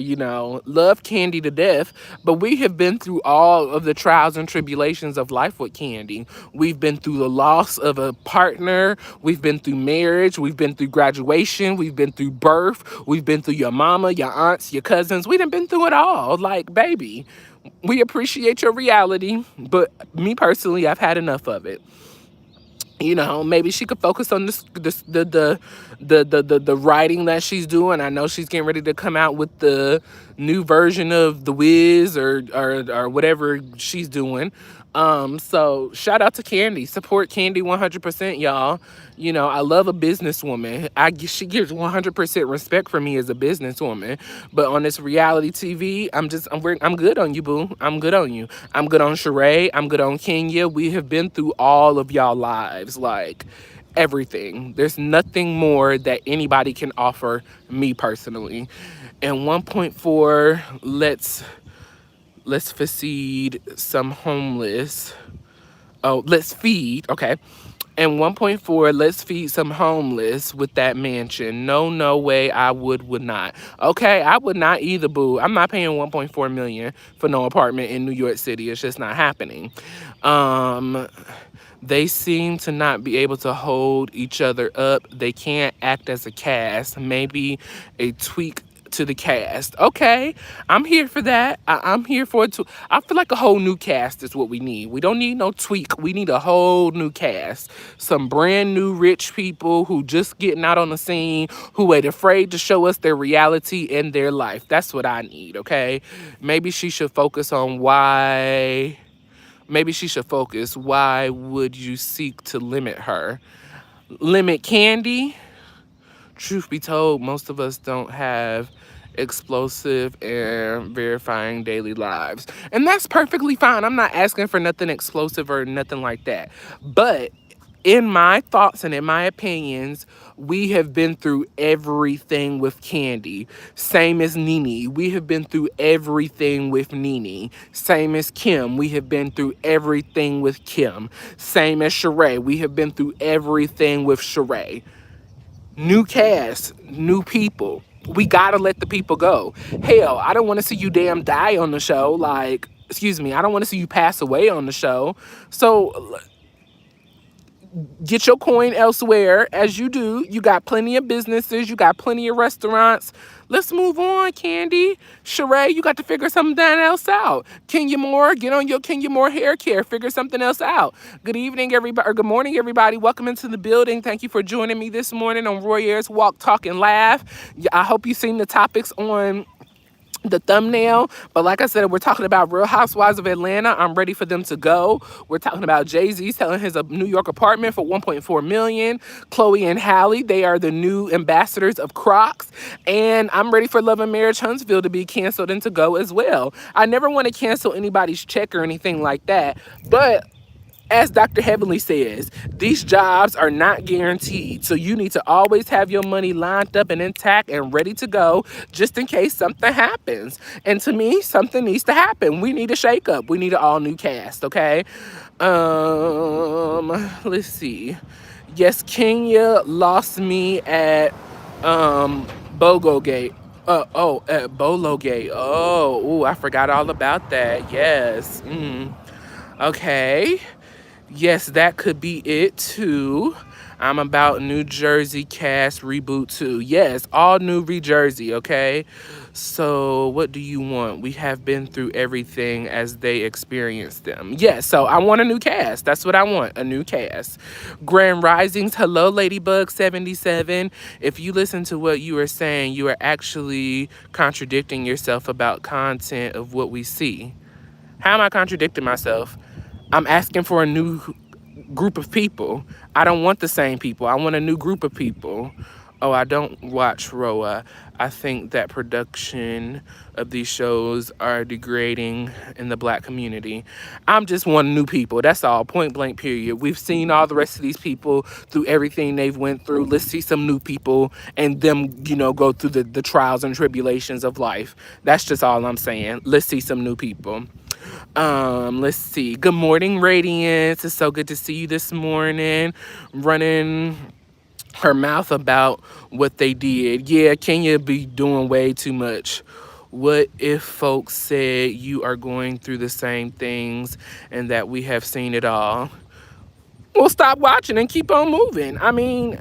love Kandi to death, but we have been through all of the trials and tribulations of life with Kandi. We've been through the loss of a partner. We've been through marriage. We've been through graduation. We've been through birth. We've been through your mama, your aunts, your cousins. We done been through it all. Like, baby, we appreciate your reality, but me personally, I've had enough of it. Maybe she could focus on the writing that she's doing. I know she's getting ready to come out with the new version of The Wiz or whatever she's doing. So shout out to Kandi. Support Kandi 100%, y'all. I love a businesswoman. She gives 100% respect for me as a businesswoman. But on this reality TV, I'm good on you, boo. I'm good on you. I'm good on Sheree. I'm good on Kenya. We have been through all of y'all lives, like everything. There's nothing more that anybody can offer me personally. And 1.4, let's feed some homeless. Oh, let's feed. Okay. And 1.4, let's feed some homeless with that mansion. No way, I would not. Okay, I would not either, boo. I'm not paying 1.4 million for no apartment in New York City. It's just not happening. They seem to not be able to hold each other up. They can't act as a cast. Maybe a tweak to the cast. Okay, I'm here for that. I'm here for it too. I feel like a whole new cast is what we need. We don't need no tweak. We need a whole new cast. Some brand new rich people who just getting out on the scene, who ain't afraid to show us their reality in their life. That's what I need, okay? Maybe she should focus on why... Maybe she should focus. Why would you seek to limit her? Limit Kandi? Truth be told, most of us don't have explosive and verifying daily lives. And that's perfectly fine. I'm not asking for nothing explosive or nothing like that. But in my thoughts and in my opinions, we have been through everything with Kandi. Same as Nene. We have been through everything with Nene. Same as Kim. We have been through everything with Kim. Same as Sheree. We have been through everything with Sheree. New cast, new people. We gotta let the people go. Hell, I don't want to see you damn die on the show. Like, excuse me, I don't want to see you pass away on the show. So get your coin elsewhere, as you do. You got plenty of businesses. You got plenty of restaurants. Let's move on, Kandi. Sheree, you got to figure something else out. Kenya Moore, get on your Kenya Moore hair care. Figure something else out. Good evening, everybody, or good morning, everybody. Welcome into the building. Thank you for joining me this morning on Roy Ayers Walk, Talk, and Laugh. I hope you've seen the topics on the thumbnail, but like I said, we're talking about Real Housewives of Atlanta. I'm ready for them to go. We're talking about Jay-Z selling his New York apartment for 1.4 million. Chloe and Halle, they are the new ambassadors of Crocs, and I'm ready for Love and Marriage Huntsville to be canceled and to go as well. I never want to cancel anybody's check or anything like that, but As Dr. Heavenly says, these jobs are not guaranteed. So you need to always have your money lined up and intact and ready to go just in case something happens. And to me, something needs to happen. We need a shakeup. We need an all new cast, okay? Let's see. Yes, Kenya lost me at Bogo Gate. At Bolo Gate. Oh, ooh, I forgot all about that. Yes. Okay. Yes, that could be it too. I'm about New Jersey cast reboot too. Yes, all new Jersey, okay? So, what do you want? We have been through everything as they experience them. Yes, so I want a new cast. That's what I want, a new cast. Grand Risings, hello, Ladybug77. If you listen to what you are saying, you are actually contradicting yourself about content of what we see. How am I contradicting myself? I'm asking for a new group of people. I don't want the same people. I want a new group of people. Oh, I don't watch Roa. I think that production of these shows are degrading in the black community. I'm just wanting new people. That's all. Point blank period. We've seen all the rest of these people through everything they've went through. Let's see some new people and them, go through the trials and tribulations of life. That's just all I'm saying. Let's see some new people. Let's see. Good morning, Radiance. It's so good to see you this morning. Running her mouth about what they did. Yeah, Kenya be doing way too much. What if folks said you are going through the same things and that we have seen it all? Well, stop watching and keep on moving. I mean,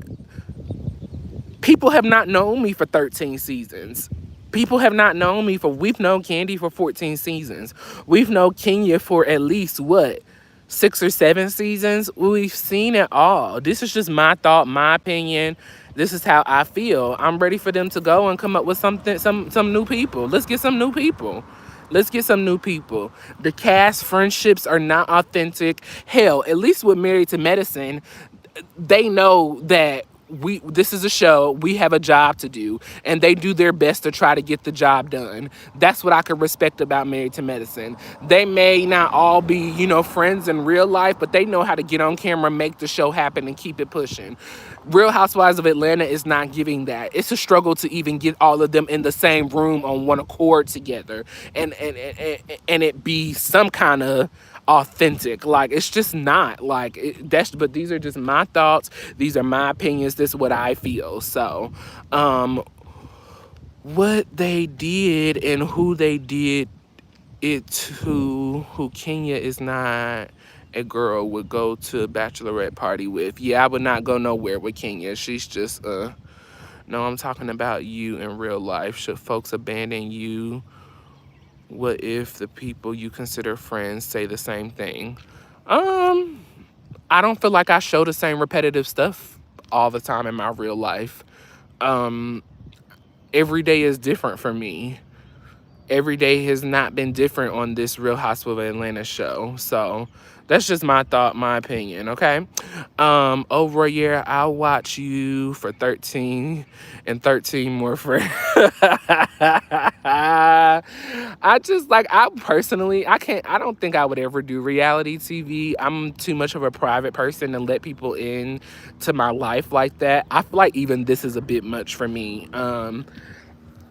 people have not known me for 13 seasons. People have not known me we've known Candy for 14 seasons. We've known Kenya for at least, what, 6 or 7 seasons? We've seen it all. This is just my thought, my opinion. This is how I feel. I'm ready for them to go and come up with something, some new people. Let's get some new people. Let's get some new people. The cast friendships are not authentic. Hell, at least with Married to Medicine, they know that this is a show, we have a job to do, and they do their best to try to get the job done. That's what I can respect about Married to Medicine. They may not all be, friends in real life, but they know how to get on camera, make the show happen, and keep it pushing. Real Housewives of Atlanta is not giving that. It's a struggle to even get all of them in the same room on one accord together and it be some kind of authentic. Like, it's just not like but these are just my thoughts, these are my opinions, this is what I feel. So what they did and who they did it to, who Kenya is not a girl would go to a bachelorette party with. Yeah, I would not go nowhere with Kenya. She's just no, I'm talking about you in real life. Should folks abandon you? What if the people you consider friends say the same thing? I don't feel like I show the same repetitive stuff all the time in my real life. Every day is different for me. Every day has not been different on this Real Housewives of Atlanta show. So that's just my thought, my opinion, okay? Over a year, I'll watch you for 13 and 13 more friends. I personally, I don't think I would ever do reality TV. I'm too much of a private person to let people in to my life like that. I feel like even this is a bit much for me.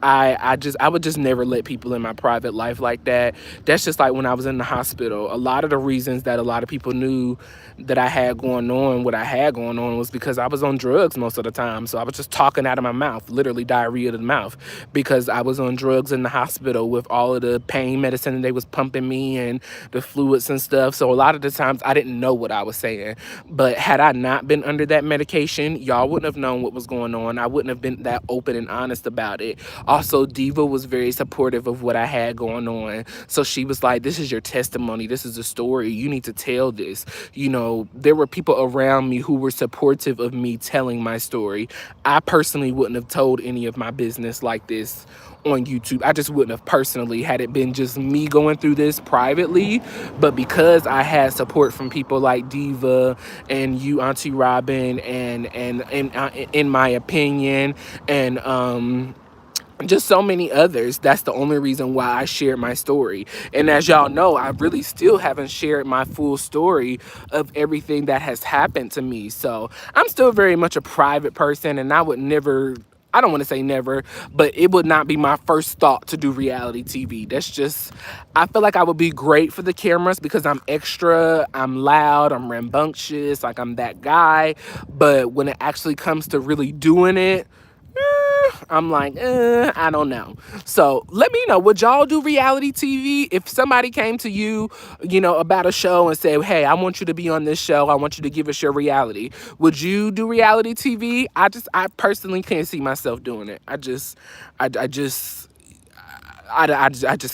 I would just never let people in my private life like that. That's just like when I was in the hospital. A lot of the reasons that a lot of people knew that I had going on, what I had going on, was because I was on drugs most of the time. So I was just talking out of my mouth, literally diarrhea to the mouth, because I was on drugs in the hospital with all of the pain medicine and they was pumping me and the fluids and stuff. So a lot of the times I didn't know what I was saying. But had I not been under that medication, y'all wouldn't have known what was going on. I wouldn't have been that open and honest about it. Also, Diva was very supportive of what I had going on. So she was like, this is your testimony. This is a story. You need to tell this. There were people around me who were supportive of me telling my story. I personally wouldn't have told any of my business like this on YouTube. I just wouldn't have personally, had it been just me going through this privately. But because I had support from people like Diva and you, Auntie Robin, and in my opinion, and just so many others. That's the only reason why I shared my story. And as y'all know, I really still haven't shared my full story of everything that has happened to me. So I'm still very much a private person, and I would never, I don't want to say never, but it would not be my first thought to do reality TV. That's just, I feel like I would be great for the cameras because I'm extra, I'm loud, I'm rambunctious, like I'm that guy. But when it actually comes to really doing it, I'm like, I don't know. So let me know, would y'all do reality TV? If somebody came to you, about a show and said, hey, I want you to be on this show, I want you to give us your reality, would you do reality TV? I personally can't see myself doing it. I just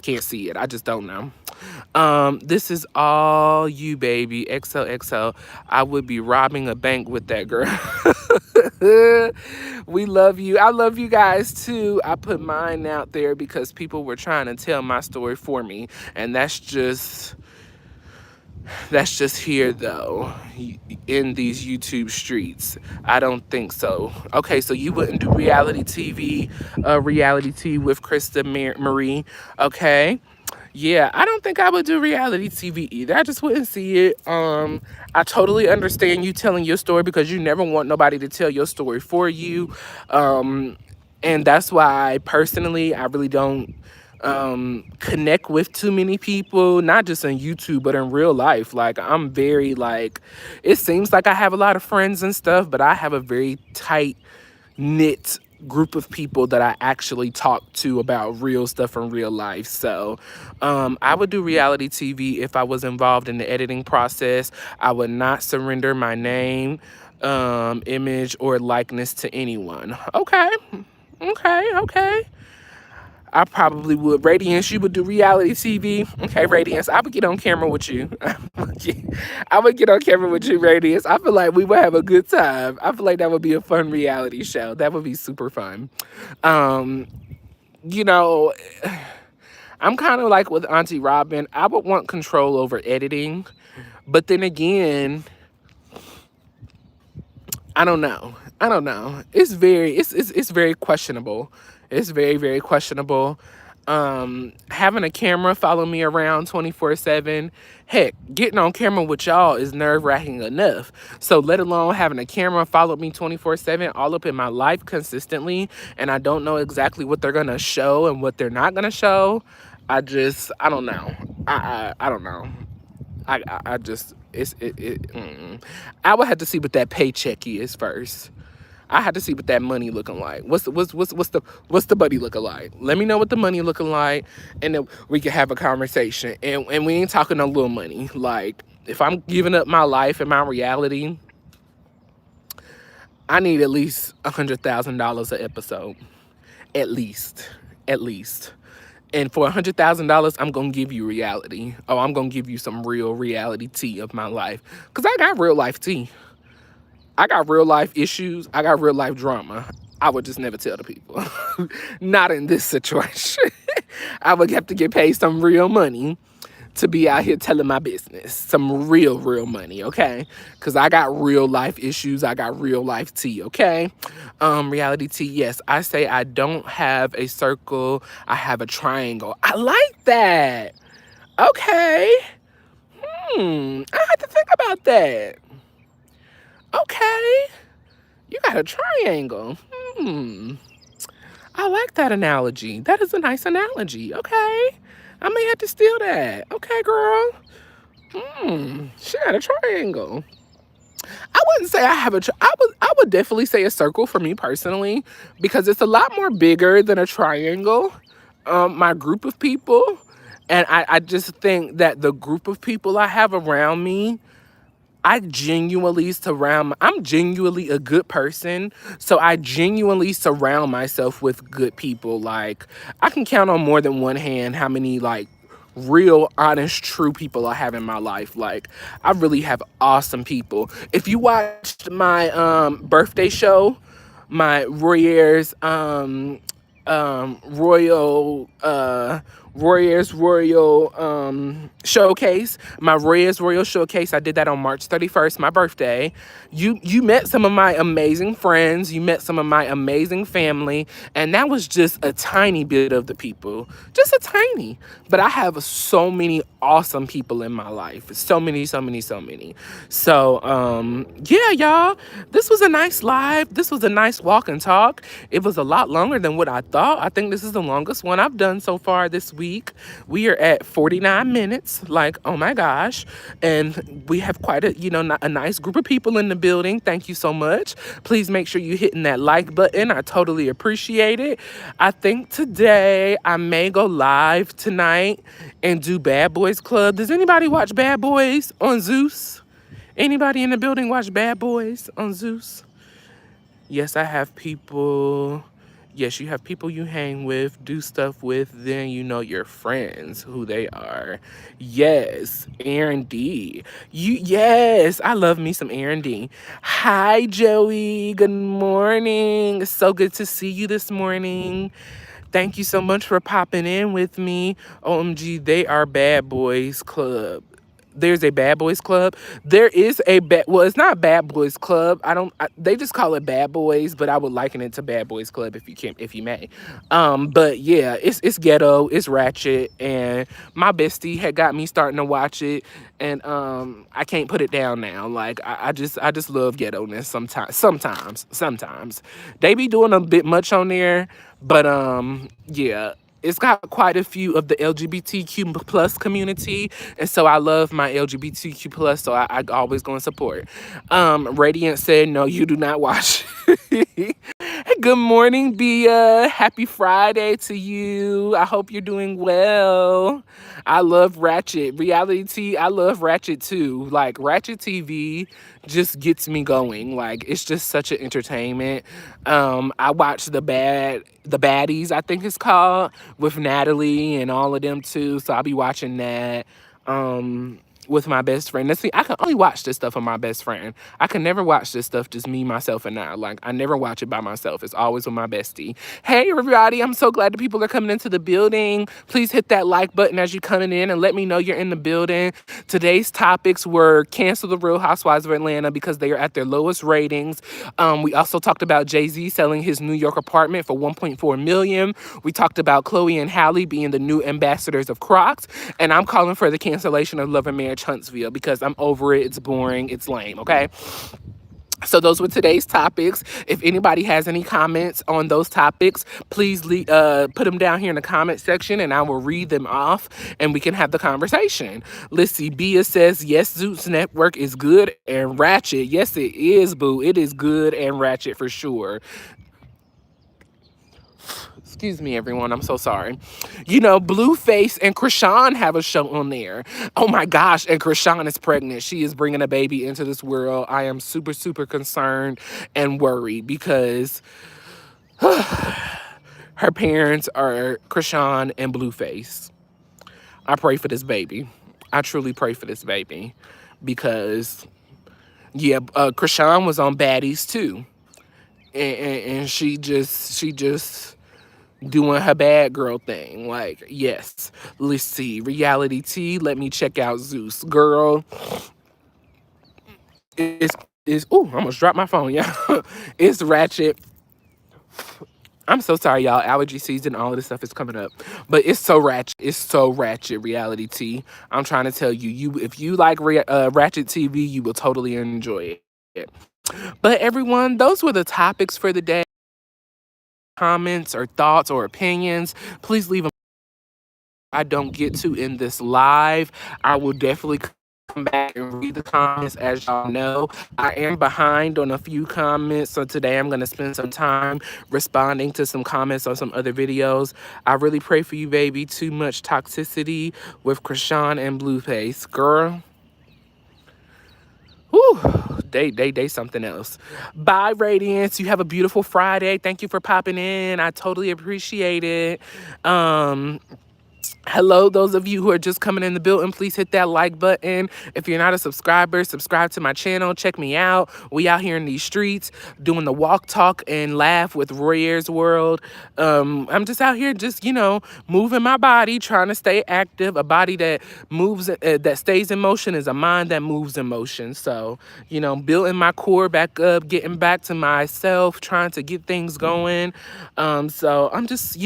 can't see it. I just don't know. This is all you, baby. XOXO. I would be robbing a bank with that girl. We love you. I love you guys too. I put mine out there because people were trying to tell my story for me, and that's just here though, in these YouTube streets. I don't think so. Okay, so you wouldn't do reality TV, reality TV with Krista Marie. Okay. Yeah, I don't think I would do reality TV either. I just wouldn't see it. I totally understand you telling your story because you never want nobody to tell your story for you. And that's why personally, I really don't connect with too many people, not just on YouTube, but in real life. Like, I'm very, like, it seems like I have a lot of friends and stuff, but I have a very tight knit group of people that I actually talk to about real stuff in real life. So I would do reality TV if I was involved in the editing process. I would not surrender my name, image, or likeness to anyone. Okay. I probably would. Radiance, you would do reality TV. Okay, Radiance, I would get on camera with you. I would get on camera with you, Radiance. I feel like we would have a good time. I feel like that would be a fun reality show. That would be super fun. You know, I'm kind of like with Auntie Robin. I would want control over editing. But then again, I don't know. It's very questionable. It's very, very questionable. Having a camera follow me around 24/7. Heck, getting on camera with y'all is nerve-wracking enough. So let alone having a camera follow me 24/7 all up in my life consistently, and I don't know exactly what they're gonna show and what they're not gonna show. I don't know. I don't know. I just I would have to see what that paycheck is first. I had to see what that money looking like. What's the money looking like? Let me know what the money looking like, and then we can have a conversation. And we ain't talking no little money. Like, if I'm giving up my life and my reality, I need at least $100,000 an episode, at least. And for $100,000, I'm gonna give you reality. Oh, I'm gonna give you some real reality tea of my life, cause I got real life tea. I got real life issues. I got real life drama. I would just never tell the people. Not in this situation. I would have to get paid some real money to be out here telling my business. Some real money, okay? Because I got real life issues. I got real life tea, okay? Reality tea, yes. I say I don't have a circle. I have a triangle. I like that. Okay. I had to think about that. Okay. You got a triangle. I like that analogy. That is a nice analogy. Okay. I may have to steal that. Okay, girl. She got a triangle. I wouldn't say I have I would definitely say a circle for me personally, because it's a lot more bigger than a triangle. My group of people. And I just think that the group of people I have around me, I'm genuinely a good person. So I genuinely surround myself with good people. Like, I can count on more than one hand how many, like, real, honest, true people I have in my life. Like, I really have awesome people. If you watched my birthday show, my Royers royal Royals Royal Showcase. My Royals Royal Showcase. I did that on March 31st, my birthday. You met some of my amazing friends. You met some of my amazing family, and that was just a tiny bit of the people, just a tiny. But I have so many awesome people in my life. So many, so many, so many. So yeah, y'all. This was a nice live. This was a nice walk and talk. It was a lot longer than what I thought. I think this is the longest one I've done so far this week. We are at 49 minutes. Like, oh my gosh. And we have quite a, a nice group of people in the building. Thank you so much. Please make sure you're hitting that like button. I totally appreciate it. I think today I may go live tonight and do Bad Boys Club. Does anybody watch Bad Boys on Zeus? Anybody in the building watch Bad Boys on Zeus? Yes, I have people. Yes, you have people you hang with, do stuff with, then you know your friends, who they are. Yes, Aaron D. Yes, I love me some Aaron D. Hi, Joey. Good morning. It's so good to see you this morning. Thank you so much for popping in with me. OMG, they are Bad Boys Club. There's a Bad Boys Club. There is a well, it's not Bad Boys Club. They just call it Bad Boys, but I would liken it to Bad Boys Club if you may. But yeah, it's ghetto, it's ratchet, and my bestie had got me starting to watch it, and I can't put it down now. Like I just love ghetto-ness sometimes. They be doing a bit much on there, but yeah, it's got quite a few of the LGBTQ plus community, and so I love my LGBTQ plus, so I always go and support. Radiant said, "No, you do not watch." Good morning, Bia. Happy Friday to you. I hope you're doing well. I love Ratchet. Reality T, I love Ratchet too. Like, Ratchet TV just gets me going. Like, it's just such an entertainment. I watch the Baddies, I think it's called, with Natalie and all of them too. So I'll be watching that. With my best friend. Let's see, I can only watch this stuff with my best friend. I can never watch this stuff just me, myself, and I. Like, I never watch it by myself. It's always with my bestie. Hey, everybody. I'm so glad that people are coming into the building. Please hit that like button as you're coming in and let me know you're in the building. Today's topics were cancel the Real Housewives of Atlanta because they are at their lowest ratings. We also talked about Jay-Z selling his New York apartment for $1.4 million. We talked about Chloe and Halle being the new ambassadors of Crocs. And I'm calling for the cancellation of Love and Marriage Huntsville because I'm over it. It's boring. It's lame. Okay. So those were today's topics. If anybody has any comments on those topics, please put them down here in the comment section and I will read them off and we can have the conversation. Let's see. Bia says, yes, Zeus Network is good and ratchet. Yes, it is, boo. It is good and ratchet for sure. Excuse me, everyone. I'm so sorry. Blueface and Krishan have a show on there. Oh my gosh. And Krishan is pregnant. She is bringing a baby into this world. I am super, super concerned and worried because her parents are Krishan and Blueface. I pray for this baby. I truly pray for this baby because, yeah, Krishan was on Baddies too. And she just doing her bad girl thing. Like, yes. Let's see. Reality T. Let me check out Zeus. Girl. I almost dropped my phone, yeah. It's ratchet. I'm so sorry, y'all. Allergy season, all of this stuff is coming up. But it's so ratchet. It's so ratchet, Reality T. I'm trying to tell you, if you like ratchet TV, you will totally enjoy it. But everyone, those were the topics for the day. Comments or thoughts or opinions, please leave them. I don't get to in this live. I will definitely come back and read the comments. As y'all know, I am behind on a few comments, so today I'm going to spend some time responding to some comments on some other videos. I really pray for you, baby. Too much toxicity with Krishan and Blueface. Girl. Whew, they something else. Bye, Radiance. You have a beautiful Friday. Thank you for popping in. I totally appreciate it. Hello, those of you who are just coming in the building, please hit that like button. If you're not a subscriber, subscribe to my channel. Check me out. We out here in these streets doing the walk, talk, and laugh with Royer's World. I'm just out here just, moving my body, trying to stay active. A body that moves, that stays in motion is a mind that moves in motion. So, building my core back up, getting back to myself, trying to get things going. So I'm just,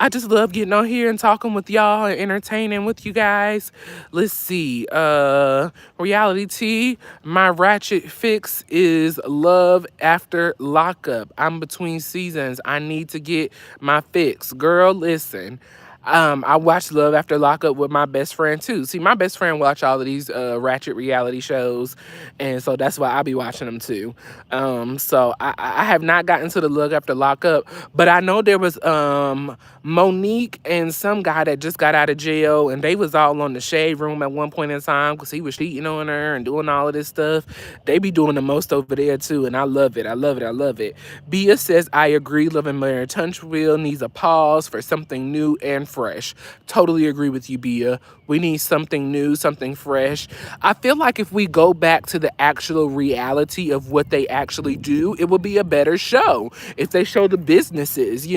I just love getting on here and talking with y'all and entertaining with you guys. Let's see. Reality T, my ratchet fix is love after lockup. I'm between seasons. I need to get my fix. Girl, listen. I watched Love After Lockup with my best friend too. See, my best friend watch all of these ratchet reality shows, and so that's why I be watching them too. So I have not gotten to the Love After Lockup, but I know there was Monique and some guy that just got out of jail, and they was all on the Shade Room at one point in time because he was cheating on her and doing all of this stuff. They be doing the most over there too, and I love it. I love it. I love it. Bia says, I agree. Love and Mayor Tunchville needs a pause for something new and fresh. Totally agree with you, Bia. We need something new, something fresh. I feel like if we go back to the actual reality of what they actually do, it would be a better show. If they show the businesses,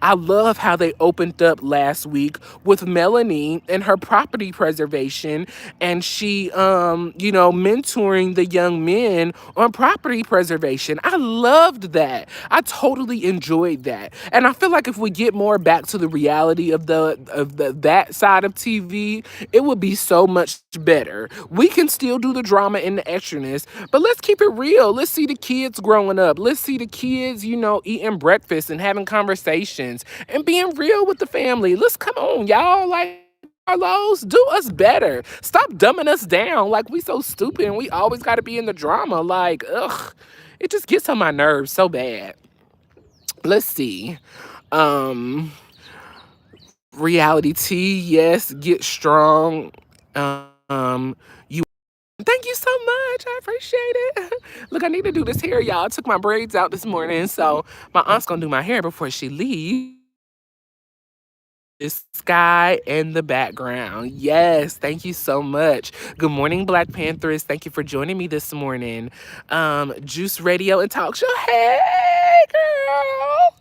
I love how they opened up last week with Melanie and her property preservation, and she, mentoring the young men on property preservation. I loved that. I totally enjoyed that. And I feel like if we get more back to the reality of that side of TV, it would be so much better. We can still do the drama and the extraness, but let's keep it real. Let's see the kids growing up. Let's see the kids, eating breakfast and having conversations and being real with the family. Let's come on, y'all. Like, Carlos, do us better. Stop dumbing us down like we so stupid and we always got to be in the drama. Like, ugh, it just gets on my nerves so bad. Let's see. Um, Reality T, yes, get strong. You. Thank you so much. I appreciate it. Look, I need to do this hair, y'all. I took my braids out this morning, so my aunt's gonna do my hair before she leaves. The sky in the background. Yes, thank you so much. Good morning, Black Panthers. Thank you for joining me this morning. Juice Radio and Talk Show. Hey, girl.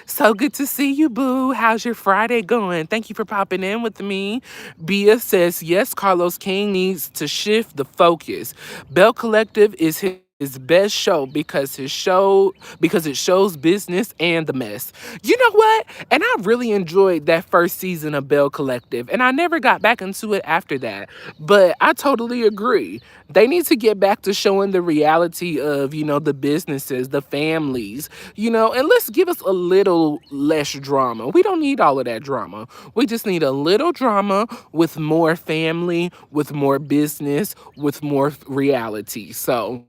So good to see you, boo. How's your Friday going? Thank you for popping in with me. Bia says, yes, Carlos King needs to shift the focus. Bell Collective is his best show because it shows business and the mess. You know what? And I really enjoyed that first season of Bell Collective, and I never got back into it after that. But I totally agree. They need to get back to showing the reality of, the businesses, the families, and let's give us a little less drama. We don't need all of that drama. We just need a little drama with more family, with more business, with more reality. So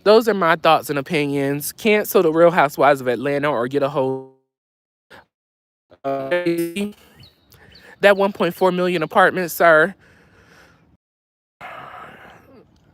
those are my thoughts and opinions. Cancel the Real Housewives of Atlanta or get a hold. That 1.4 million apartment, sir.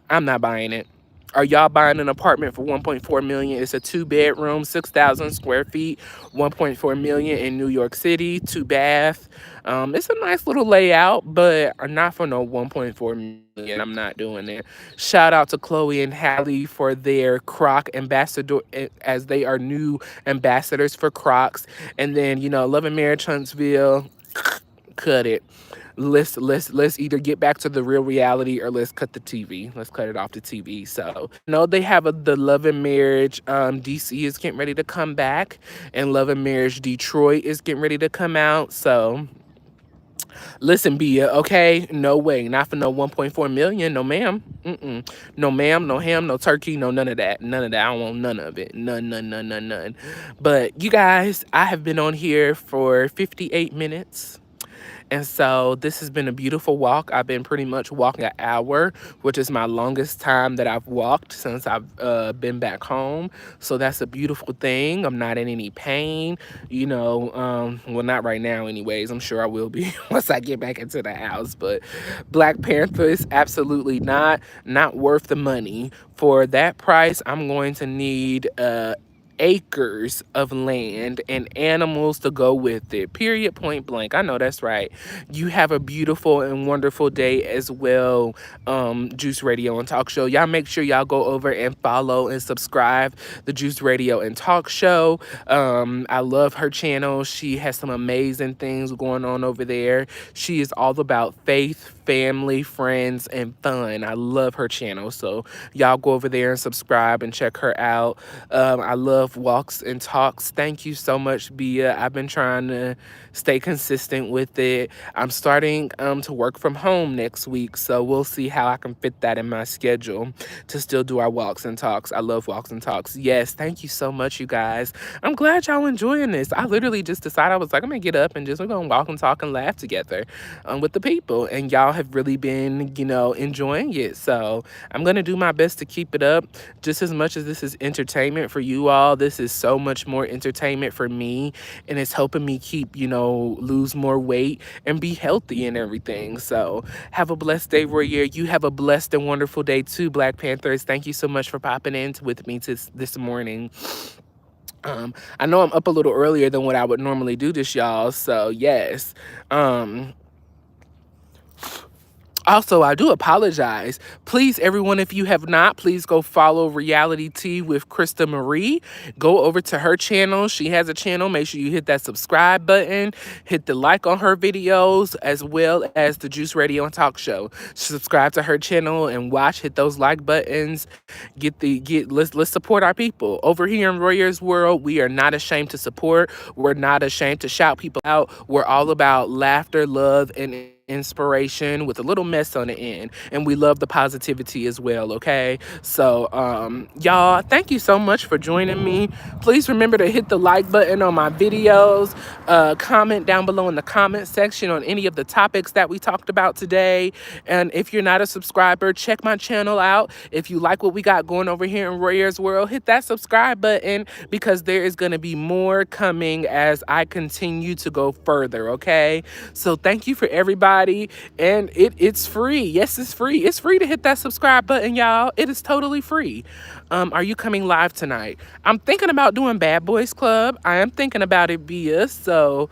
I'm not buying it. Are y'all buying an apartment for 1.4 million? It's a 2-bedroom, 6,000 square feet, 1.4 million in New York City, 2-bath. It's a nice little layout, but not for no 1.4 million. I'm not doing it. Shout out to Chloe and Halle for their Croc ambassador, as they are new ambassadors for Crocs. And then, Love and Marriage Huntsville, cut it. Let's either get back to the real reality or let's cut the TV. Let's cut it off the TV. So they have the Love and Marriage DC is getting ready to come back, and Love and Marriage Detroit is getting ready to come out. So listen, Bia, okay? No way. Not for no 1.4 million. No, ma'am. No, ma'am. No ham, no turkey, no none of that. None of that. I don't want none of it. None. But you guys, I have been on here for 58 minutes. And so this has been a beautiful walk. I've been pretty much walking an hour, which is my longest time that I've walked since I've been back home. So that's a beautiful thing. I'm not in any pain, well, not right now anyways. I'm sure I will be once I get back into the house. But Black Panthers, absolutely not worth the money. For that price, I'm going to need acres of land and animals to go with it. Period, point blank. I know that's right. You have a beautiful and wonderful day as well, Juice Radio and Talk Show. Y'all make sure y'all go over and follow and subscribe the Juice Radio and Talk Show. I love her channel. She has some amazing things going on over there. She is all about faith, family, friends, and fun. I love her channel. So y'all go over there and subscribe and check her out. I love Walks and Talks. Thank you so much, Bia. I've been trying to stay consistent with it. I'm starting to work from home next week, so we'll see how I can fit that in my schedule to still do our Walks and Talks. I love Walks and Talks. Yes, thank you so much, you guys. I'm glad y'all enjoying this. I literally just decided, I was like, I'm gonna get up and we're gonna walk and talk and laugh together with the people, and y'all have really been, enjoying it. So I'm gonna do my best to keep it up. Just as much as this is entertainment for you all, this is so much more entertainment for me, and it's helping me keep, lose more weight and be healthy and everything. So have a blessed day, Warrior. You have a blessed and wonderful day too, Black Panthers. Thank you so much for popping in with me this morning. I know I'm up a little earlier than what I would normally do this, y'all. So yes. Also, I do apologize. Please, everyone, if you have not, please go follow Reality Tea with Krista Marie. Go over to her channel. She has a channel. Make sure you hit that subscribe button. Hit the like on her videos, as well as the Juice Radio and Talk Show. Subscribe to her channel and watch. Hit those like buttons. Let's support our people. Over here in Warriors World, we are not ashamed to support. We're not ashamed to shout people out. We're all about laughter, love, and inspiration with a little mess on the end, and we love the positivity as well. Okay, so y'all, thank you so much for joining me. Please remember to hit the like button on my videos, comment down below in the comment section on any of the topics that we talked about today, and if you're not a subscriber, check my channel out. If you like what we got going over here in Warriors World, hit that subscribe button, because there is going to be more coming as I continue to go further. Okay, so thank you for everybody. And it's free. Yes, it's free. It's free to hit that subscribe button, y'all. It is totally free. Are you coming live tonight? I'm thinking about doing Bad Boys Club. I am thinking about it, Bia. So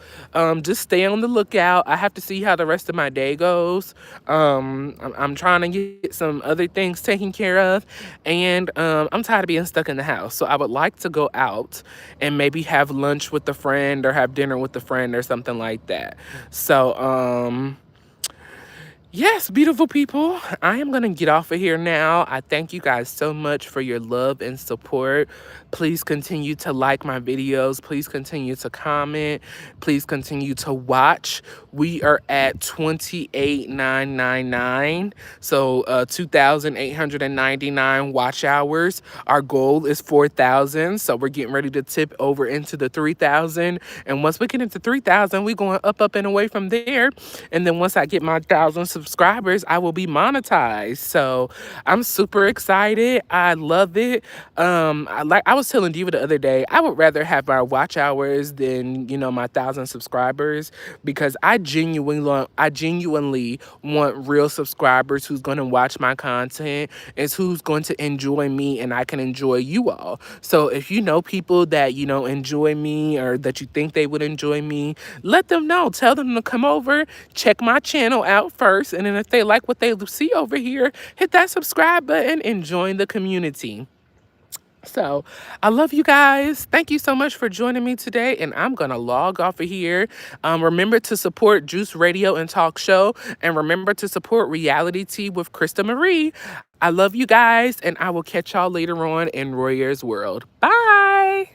just stay on the lookout. I have to see how the rest of my day goes. I'm trying to get some other things taken care of, and I'm tired of being stuck in the house. So I would like to go out and maybe have lunch with a friend or have dinner with a friend or something like that. So yes, beautiful people, I am going to get off of here now. I thank you guys so much for your love and support. Please continue to like my videos. Please continue to comment. Please continue to watch. We are at 28,999. So 2,899 watch hours. Our goal is 4,000. So we're getting ready to tip over into the 3,000. And once we get into 3,000, we're going up and away from there. And then once I get my 1,000 subscribers, I will be monetized. So I'm super excited. I love it. I was telling Diva the other day, I would rather have my watch hours than, my 1,000 subscribers, because I genuinely want real subscribers who's going to watch my content, is who's going to enjoy me, and I can enjoy you all. So if you know people that, enjoy me, or that you think they would enjoy me, let them know. Tell them to come over, check my channel out first, and then if they like what they see over here, hit that subscribe button and join the community. So I love you guys. Thank you so much for joining me today, and I'm gonna log off of here. Remember to support Juice Radio and Talk Show, and remember to support Reality Tea with Krista Marie. I love you guys, and I will catch y'all later on in Warriors World. Bye.